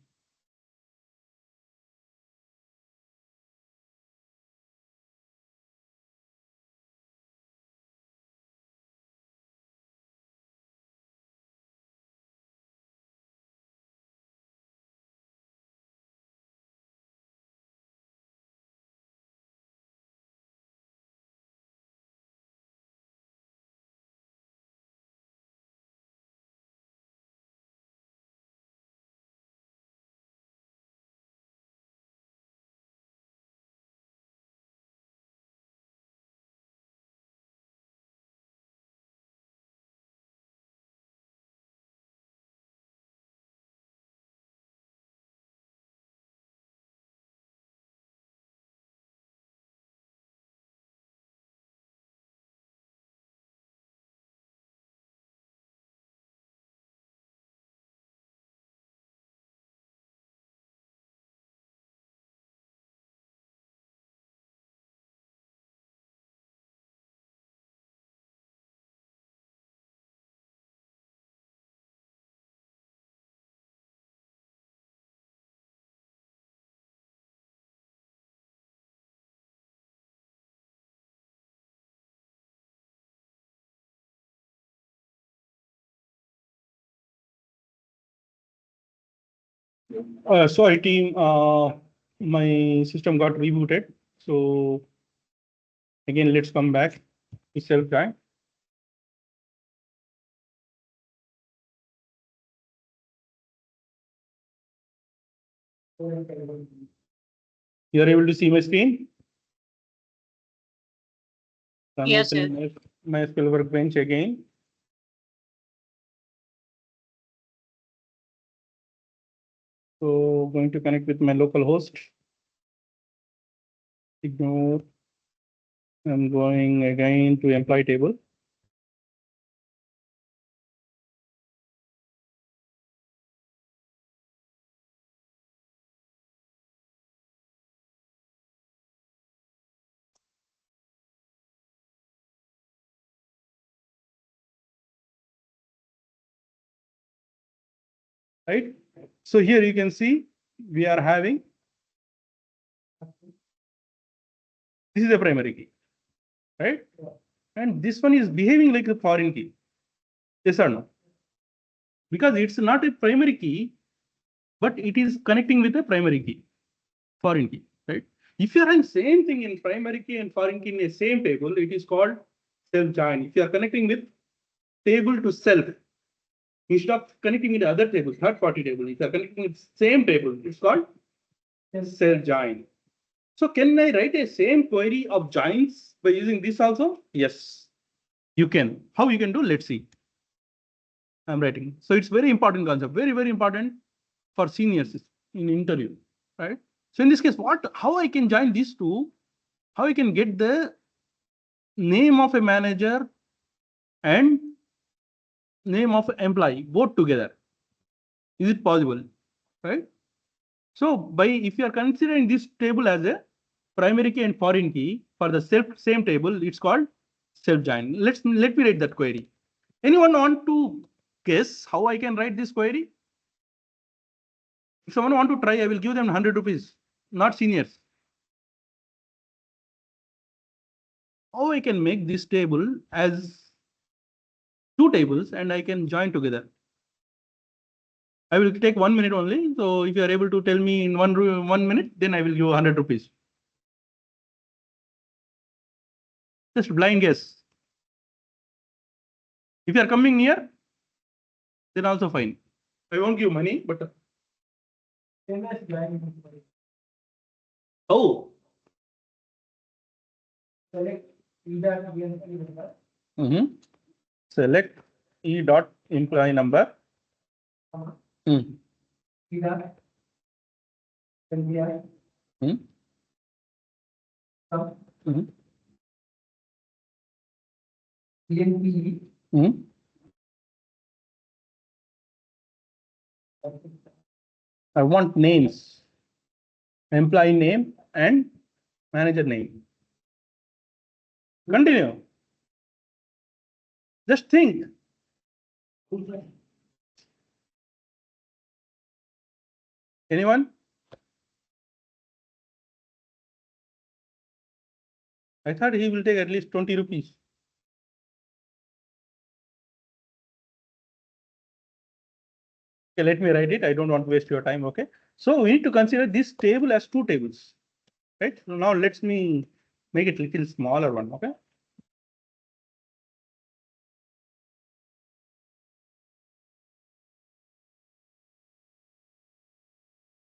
A: Sorry, team. My system got rebooted. So again, let's come back to self-join. You are able to see my screen? I'm
C: Yes,
A: opening my SQL workbench again. So going to connect with my local host. Ignore. I'm going again to employee table. Right. So here you can see we are having, this is a primary key, right? And this one is behaving like a foreign key. Yes or no? Because it's not a primary key, but it is connecting with a primary key, foreign key, right? If you are having same thing in primary key and foreign key in the same table, it is called self-join. If you are connecting with table to self, instead of connecting with other table, third-party table, if you are connecting with same table, it's called self-join. So can I write a same query of joins by using this also? Yes, you can. How you can do? Let's see. I'm writing. So it's very important concept, very, very important for seniors in interview, right? So in this case, how I can join these two, how I can get the name of a manager and name of employee both together. Is it possible, right? So if you are considering this table as a primary key and foreign key for the same table, it's called self join. Let me write that query. Anyone want to guess how I can write this query? If someone want to try, I will give them 100 rupees, not seniors. How I can make this table as two tables and I can join together. I will take 1 minute only. So if you are able to tell me in one minute, then I will give 100 rupees. Just blind guess. If you are coming near, then also fine. I won't give money, but oh.
D: Select either employee number.
A: Select E dot employee number.
D: Either LBI. Some. ENPE.
A: I want names, employee name and manager name. Continue. Just think. Anyone? I thought he will take at least 20 rupees. Okay, let me write it. I don't want to waste your time. Okay. So we need to consider this table as two tables, right? So now let me make it little smaller one. Okay.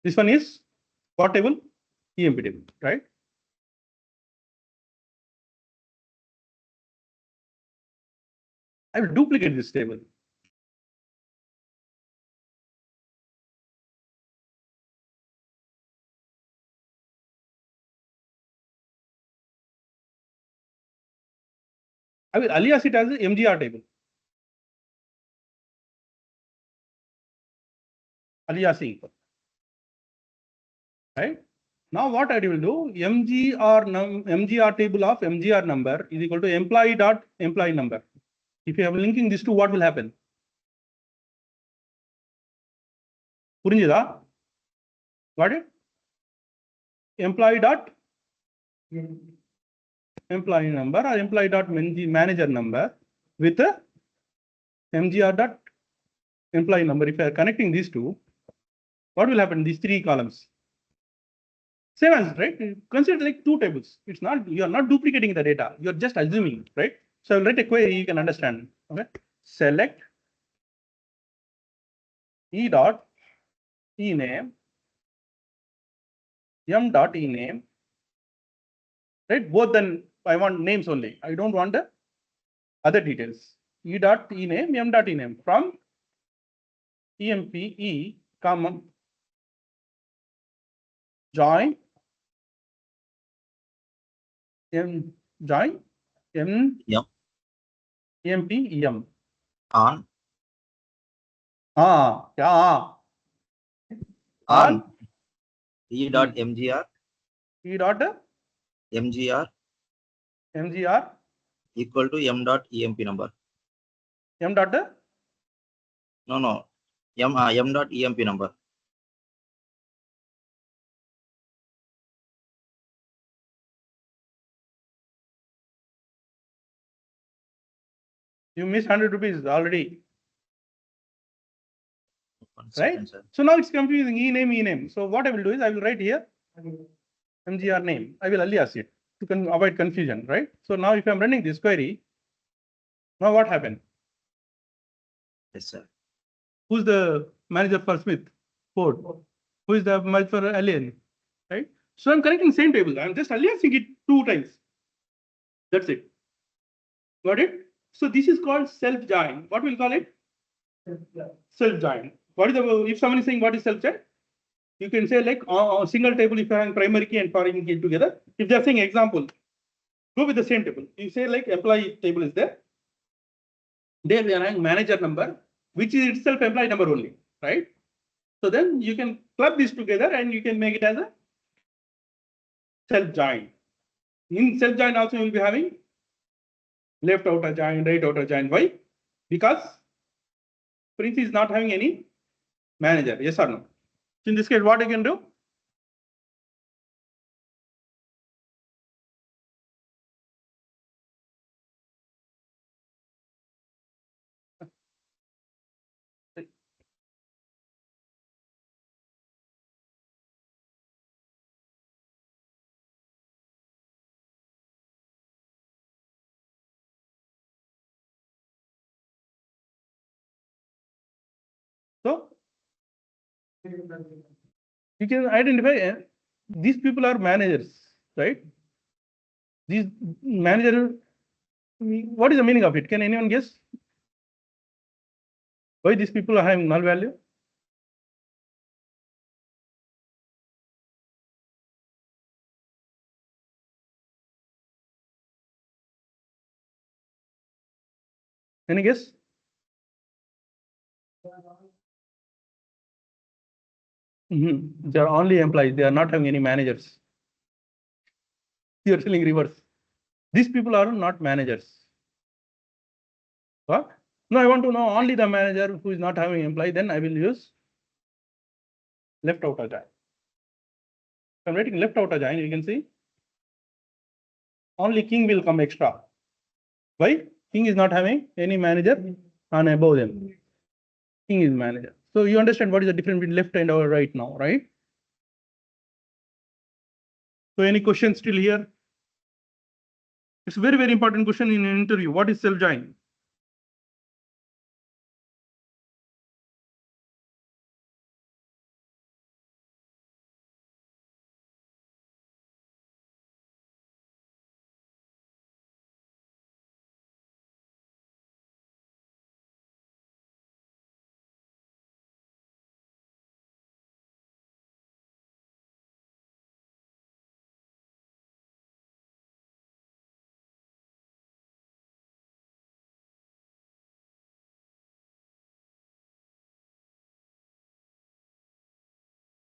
A: This one is what table? EMP table, right? I will duplicate this table. I will alias it as a MGR table. Aliasing. Right? Now what I will do, MGR table of MGR number is equal to employee dot employee number. If you have linking these two, what will happen? Purinjida? Got it? Employee dot employee number or employee dot manager number with MGR dot employee number. If you are connecting these two, what will happen? These three columns. Same as, right? Consider like two tables. It's not, you are not duplicating the data. You're just assuming, right? So I'll write a query, you can understand. Okay. Select E dot E name, M dot E name, right? Both then I want names only. I don't want the other details. E dot E name, M dot E name from EMP comma join M join M
F: Yep.
A: EMP EM.
F: On
A: Yeah.
F: on E dot MGR
A: E dot
F: MGR
A: MGR
F: equal to M dot EMP number.
A: M dot
F: No. M dot EMP number.
A: you miss 100 rupees already,
F: One
A: right?
F: second, sir.
A: So now it's confusing E name. So what I will do is I will write here MGR name. I will alias it to avoid confusion, right? So now if I'm running this query, now what happened?
F: Yes, sir.
A: Who's the manager for Smith? Ford. Who is the manager for Alien? Right? So I'm connecting same table. I'm just aliasing it 2 times. That's it. Got it? So this is called self-join. What we'll call it? Self-join. What is the, if someone is saying what is self-join? You can say like single table if you have primary key and foreign key together. If they're saying example, go with the same table. You say like employee table is there. There we are having manager number, which is itself employee number only, right? So then you can club these together and you can make it as a self-join. In self-join also you will be having left outer join, right outer join. Why? Because Prince is not having any manager. Yes or no? So in this case, what you can do? So you can identify these people are managers, right? These manager, what is the meaning of it? Can anyone guess? Why these people are having null value? Any guess? They are only employees. They are not having any managers. You are selling reverse. These people are not managers. What? No, I want to know only the manager who is not having employee. Then I will use left outer join. I'm writing left outer join. You can see only king will come extra. Why? King is not having any manager on above them. King is manager. So you understand what is the difference between left and our right now, right? So any questions still here? It's a very, very important question in an interview. What is self-join?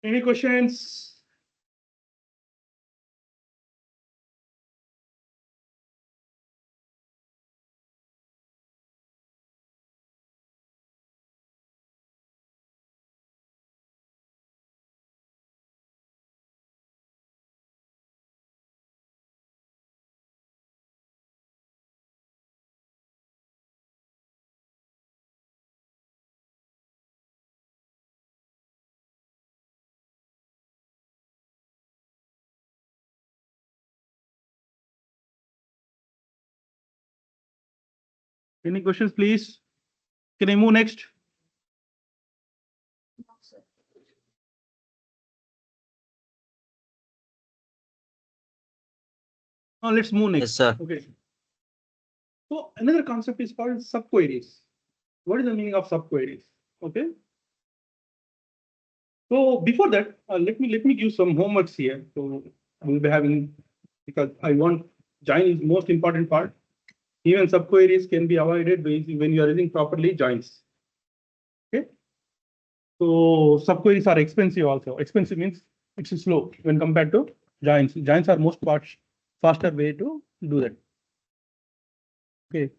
A: Any questions? Any questions, please? Can I move next? Let's move next.
F: Yes, sir.
A: Okay. So another concept is called subqueries. What is the meaning of subqueries? Okay. So before that, let me give some homeworks here. So we'll be having, because I want join is most important part. Even subqueries can be avoided when you are using properly joins. Okay. So subqueries are expensive also. Expensive means it's slow when compared to joins. Joins are most parts faster way to do that. Okay.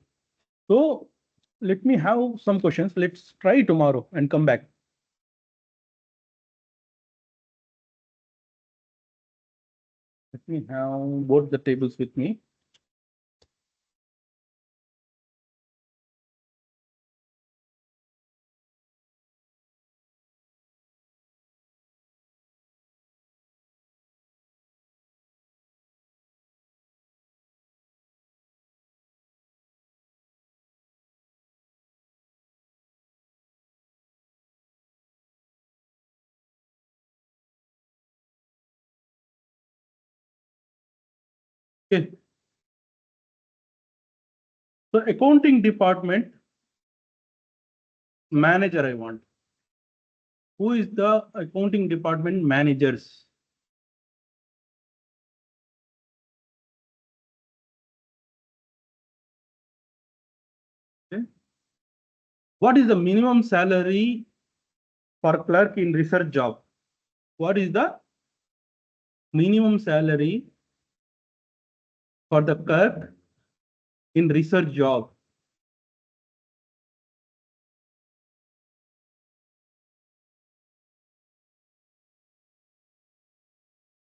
A: So let me have some questions. Let's try tomorrow and come back. Let me have both the tables with me. Okay. So accounting department manager I want. Who is the accounting department managers? Okay. What is the minimum salary for clerk in research job? What is the minimum salary for the clerk in research job?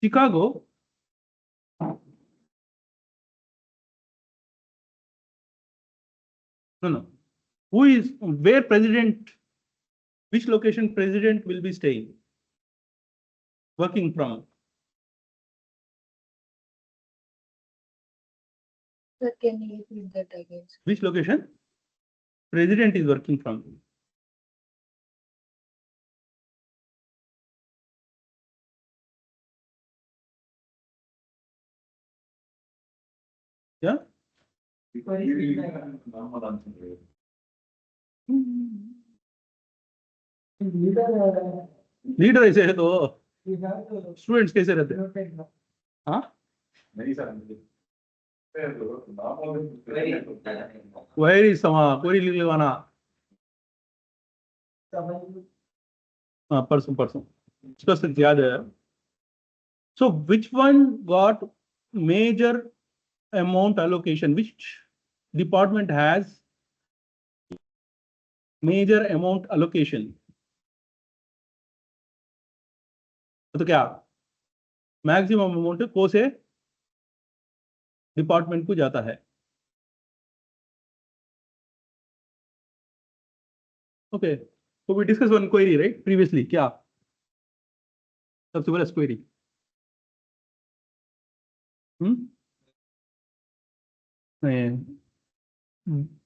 A: Chicago. No. Who is where president? Which location president will be staying? Working from?
C: Sir, can you repeat that again?
A: Which location? President is working from. Yeah. Leader ऐसे है तो students कैसे रहते हैं? हाँ query समा query लिख लेवाना हाँ परसों उसका सिर्फ याद है. So which one got major amount allocation? Which department has major amount allocation? तो क्या मैक्सिमम अमाउंट को से डिपार्टमेंट को जाता है. Okay so we discussed one query right previously. क्या सबसे बड़ा query?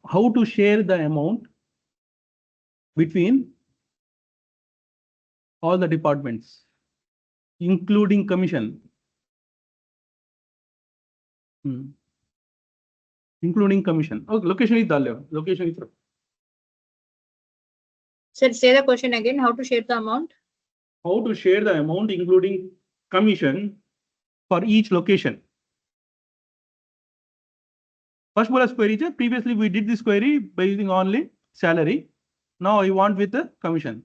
A: How to share the amount between all the departments including commission. Including commission. Oh, location is डाल location is.
C: Sir, say the question again. How to share the amount?
A: How to share the amount including commission for each location. First bola query है. Previously we did this query by using only salary. Now I want with the commission.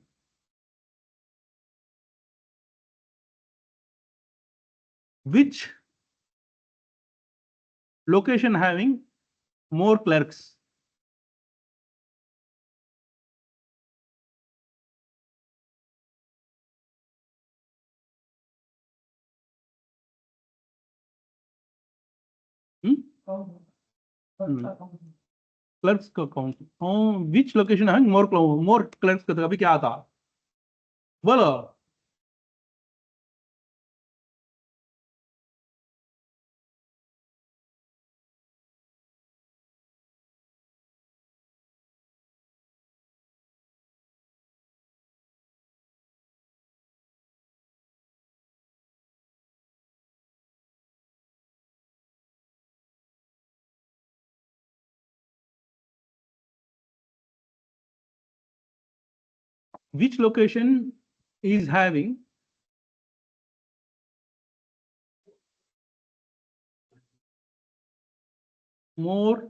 A: Which location having more clerks? Clerks का count. Which location having more clerks का अभी क्या आता? बोलो. which location is having more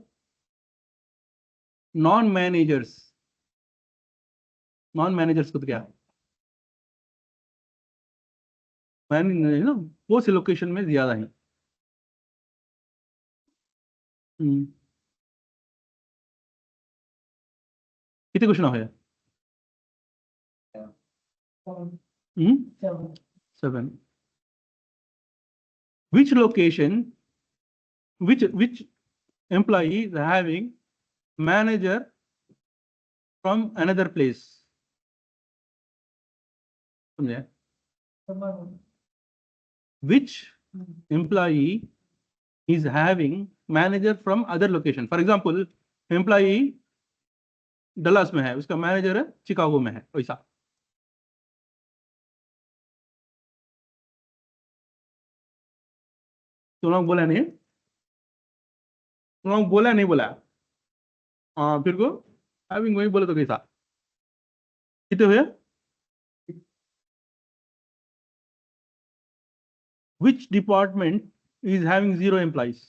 A: non-managers? Non-managers को तो क्या वो से लोकेशन में ज्यादा है. कितने क्वेश्चन हो गए? 7. Which location, which employee is having manager from another place? समझे? Which employee is having manager from other location? For example, employee Dallas में है, उसका मैनेजर है चिकागो में है, वैसा. तुम लोग बोला नहीं? तुम लोग बोला नहीं बोला? हाँ फिर को हैविंग वही बोले तो कैसा? कितने हुए? Which department is having 0 employees?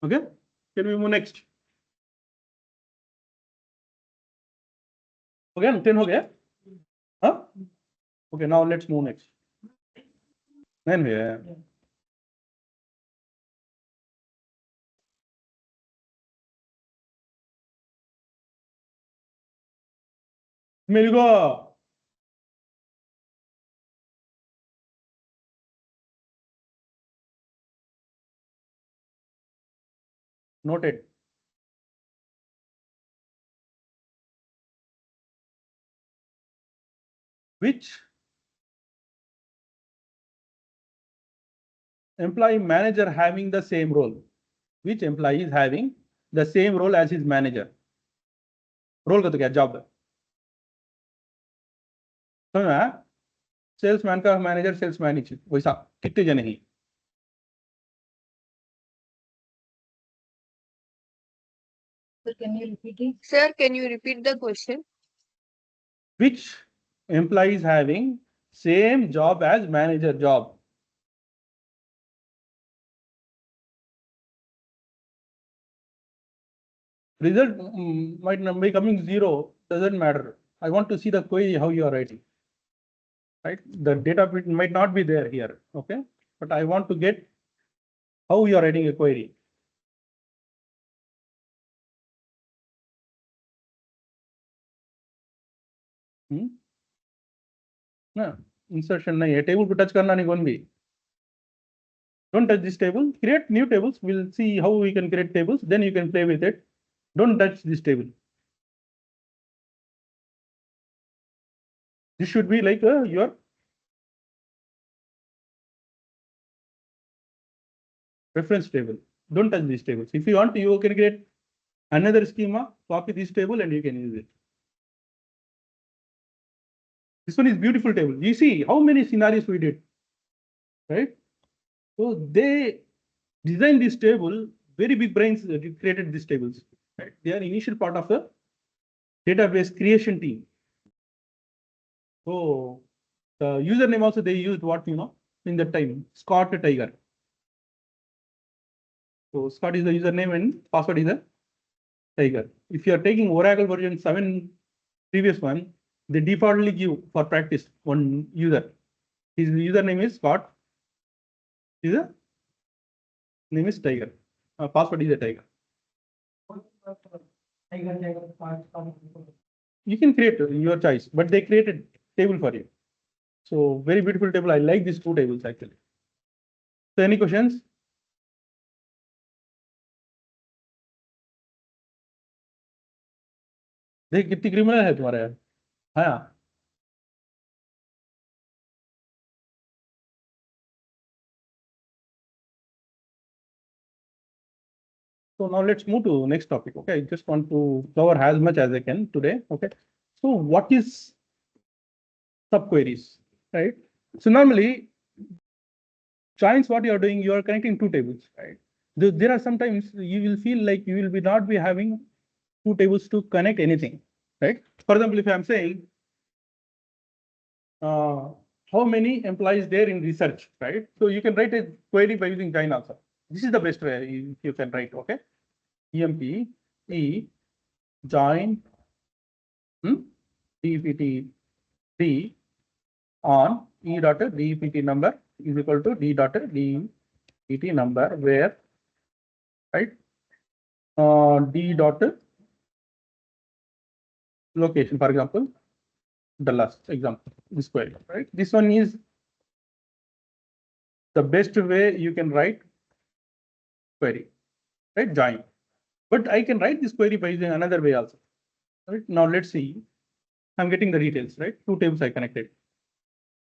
A: Okay, can we move next? Okay, 10 हो गया? Huh? Okay, now let's move next. 9 हुए. मिल गो. Noted. Which employee manager having the same role? Which employee is having the same role as his manager? Role का तो क्या? Job. समझ में आया? Salesman का मैनेजर सेल्समैन ही वैसा कितने जने ही?
C: Sir, can you repeat it?
E: Sir, can you repeat the question?
A: Which employee is having same job as manager job? Result might not be coming 0, doesn't matter. I want to see the query, how you are writing. Right? The data might not be there here, okay? But I want to get how you are writing a query. No, insertion nahi hai. Table को touch करना नहीं कौन भी. Don't touch this table. Create new tables. We'll see how we can create tables. Then you can play with it. Don't touch this table. This should be like your reference table. Don't touch these tables. If you want, you can create another schema, copy this table, and you can use it. This one is beautiful table. You see how many scenarios we did, right? So they designed this table. Very big brains created these tables. Right? They are initial part of the database creation team. So the username also they used what in that time, Scott Tiger. So Scott is the username and password is a Tiger. If you are taking Oracle version 7 previous one, they defaultly give for practice one user. His username is Scott. His name is Tiger. Password is a Tiger. You can create your choice, but they created table for you. So very beautiful table. I like these 2 tables actually. So any questions? देख कितनी criminal है तुम्हारे यार. हाँ So now let's move to next topic. Okay, I just want to cover as much as I can today. Okay, so what is subqueries, right? So normally, joins, what you are doing, you are connecting two tables, right? There are sometimes you will feel like you will be not be having two tables to connect anything, right? For example, if I am saying how many employees there in research, right? So you can write a query by using join also. This is the best way you can write. Okay, emp e join dpt d on e dot dpt number is equal to d dot dpt number, where, right, d dot location, for example, the last example, this query, right? This one is the best way you can write query, right? Join. But I can write this query by using another way also. Right? Now let's see. I'm getting the details, right? Two tables I connected.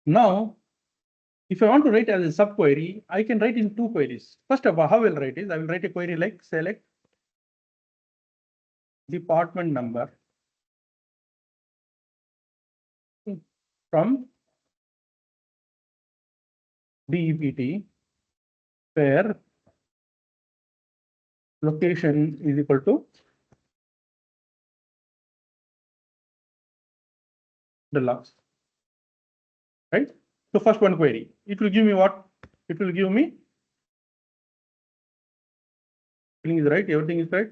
A: Now, if I want to write as a subquery, I can write in two queries. First of all, how I will write is I will write a query like select department number from DEPT, where location is equal to the last, right? So first one query, it will give me what? It will give me, everything is right, everything is right.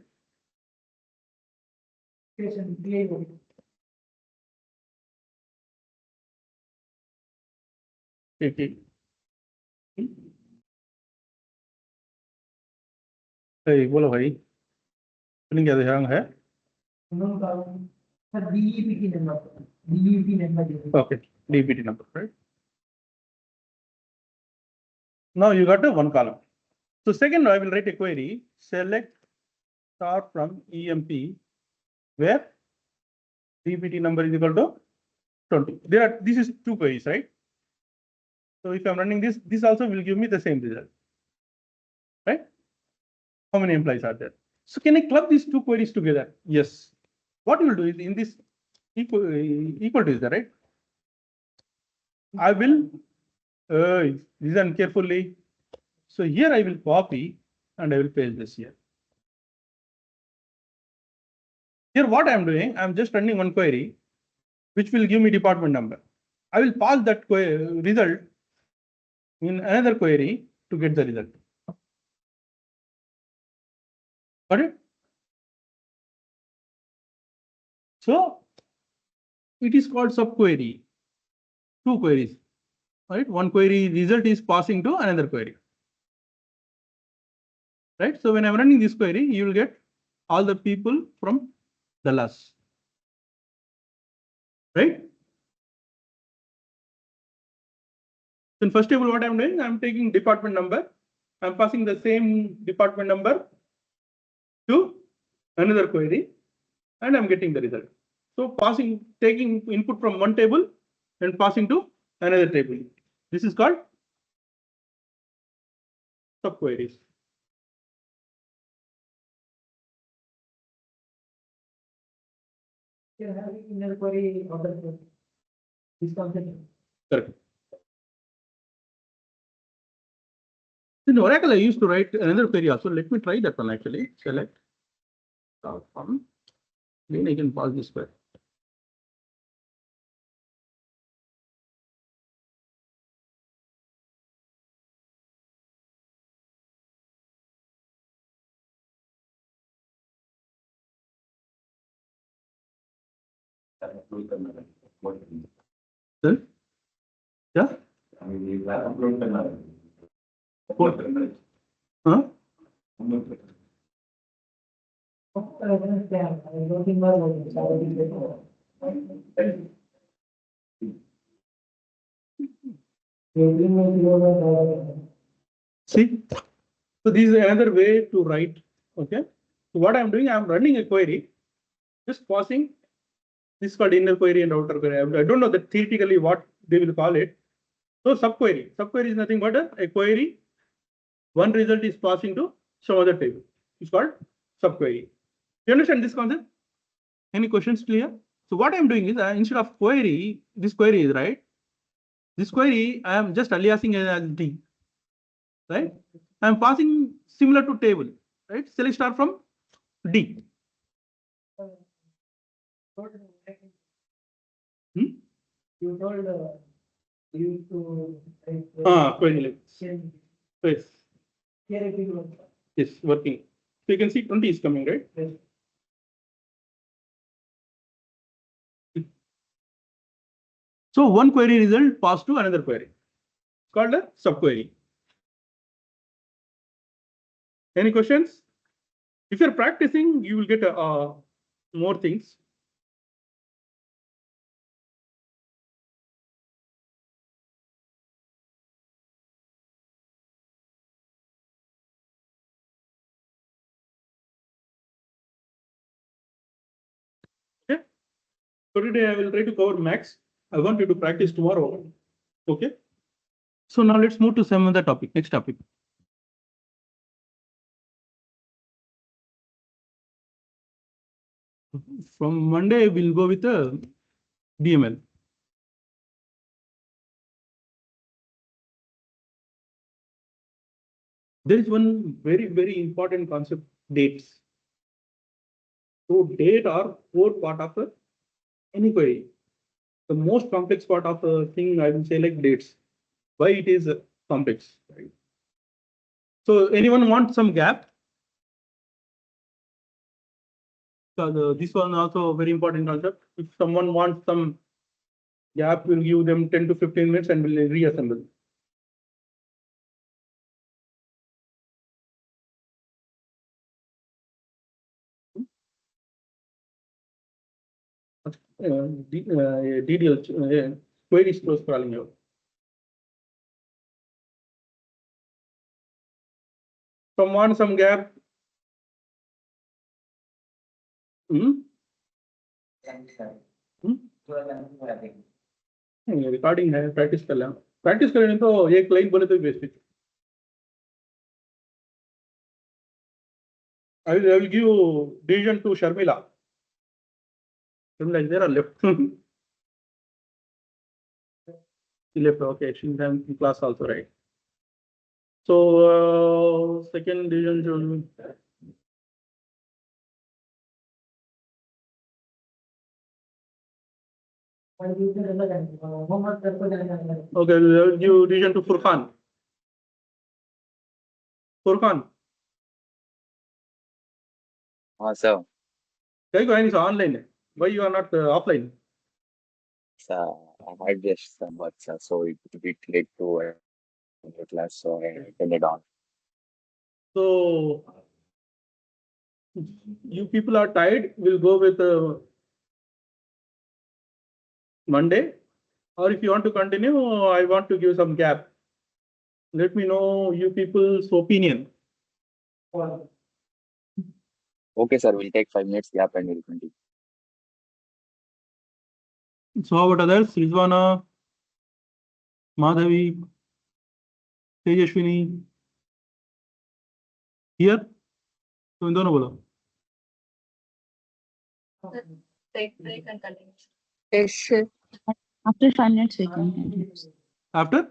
A: Okay. Hey, बोलो भाई, filling क्या ध्यान है?
D: DEPT number.
A: Okay, DPT number, right? Now you got a one column. So second, I will write a query, select star from EMP, where DPT number is equal to 20. This is two queries, right? So if I'm running this, this also will give me the same result, right? How many employees are there? So can I club these two queries together? Yes. What you will do is in this equal to is there, right? I will listen carefully. So here I will copy and I will paste this here. Here what I am doing, I am just running one query, which will give me department number. I will pass that result in another query to get the result. Got it? So it is called subquery. Two queries, right? One query result is passing to another query, right? So when I'm running this query, you will get all the people from Dallas, right? In first table, what I'm doing, I'm taking department number, I'm passing the same department number to another query, and I'm getting the result. So taking input from one table and passing to another table. This is called subqueries.
D: Can have inner query order this concept.
A: Correct. In Oracle, I used to write another query also. Let me try that one actually. Select from. Then I can pass this query. Sir? Yeah? Huh? See, so this is another way to write. Okay. So what I'm doing, I'm running a query, just passing. This is called inner query and outer query. I don't know that theoretically what they will call it. So subquery. Subquery is nothing but a query. One result is passing to some other table. It's called subquery. You understand this concept? Any questions clear? So what I'm doing is instead of query, this query is right. This query I am just aliasing as D, right? I am passing similar to table, right? Select star from D. Hmm?
D: You told you to
A: Query like
D: change
A: yes,
D: here it will work.
A: yes, working. So you can see 20 is coming, right?
D: Yes.
A: So one query result passed to another query. It's called a subquery. Any questions? If you're practicing, you will get more things. Okay. So today I will try to cover max. I want you to practice tomorrow. Okay. So now let's move to some other topic. Next topic. From Monday, we'll go with DML. There is one very, very important concept, dates. So date are core part of any query. The most complex part of the thing I will say like dates. Why it is complex, right? So anyone want some gap? So this one also very important concept. If someone wants some gap, we'll give them 10 to 15 minutes and we'll reassemble. DDL query scrolling out. Someone some gap. Recording है practice कर लें practice करें तो एक line बोले तो best I will give division to Sharmila. Sharmila is there or left? She left. Okay, she's in class also, right? So second division. Okay, we will give division to Furqan. Furqan.
G: Sir,
A: Why going is online? Why you are not offline?
G: sir, I had just but sir, so it a bit late to the class, so I attended on.
A: So you people are tired. We'll go with Monday. Or if you want to continue, I want to give some gap. Let me know you people's opinion.
G: Okay, sir, we'll take 5 minutes gap and we'll continue.
A: So how about others? Rizwana, Madhavi, Tejashwini. Here? तो इन दोनों बोलो.
C: Take break and continue.
E: Yes, sir.
H: After 5 minutes, we can continue.
A: After?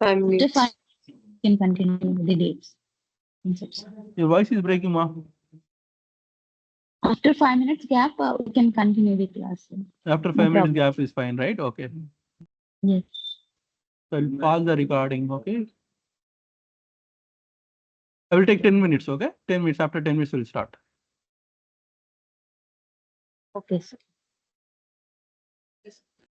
E: 5 minutes.
H: After 5 minutes, we can continue with the dates.
A: Your voice is breaking, ma.
H: After 5 minutes gap, we can continue the class.
A: After
H: No
A: 5 minutes
H: problem.
A: gap is fine, right? Okay.
H: Yes.
A: So I'll pause the recording, okay? I will take 10 minutes, okay? 10 minutes. After 10 minutes, we'll start.
H: Okay, sir.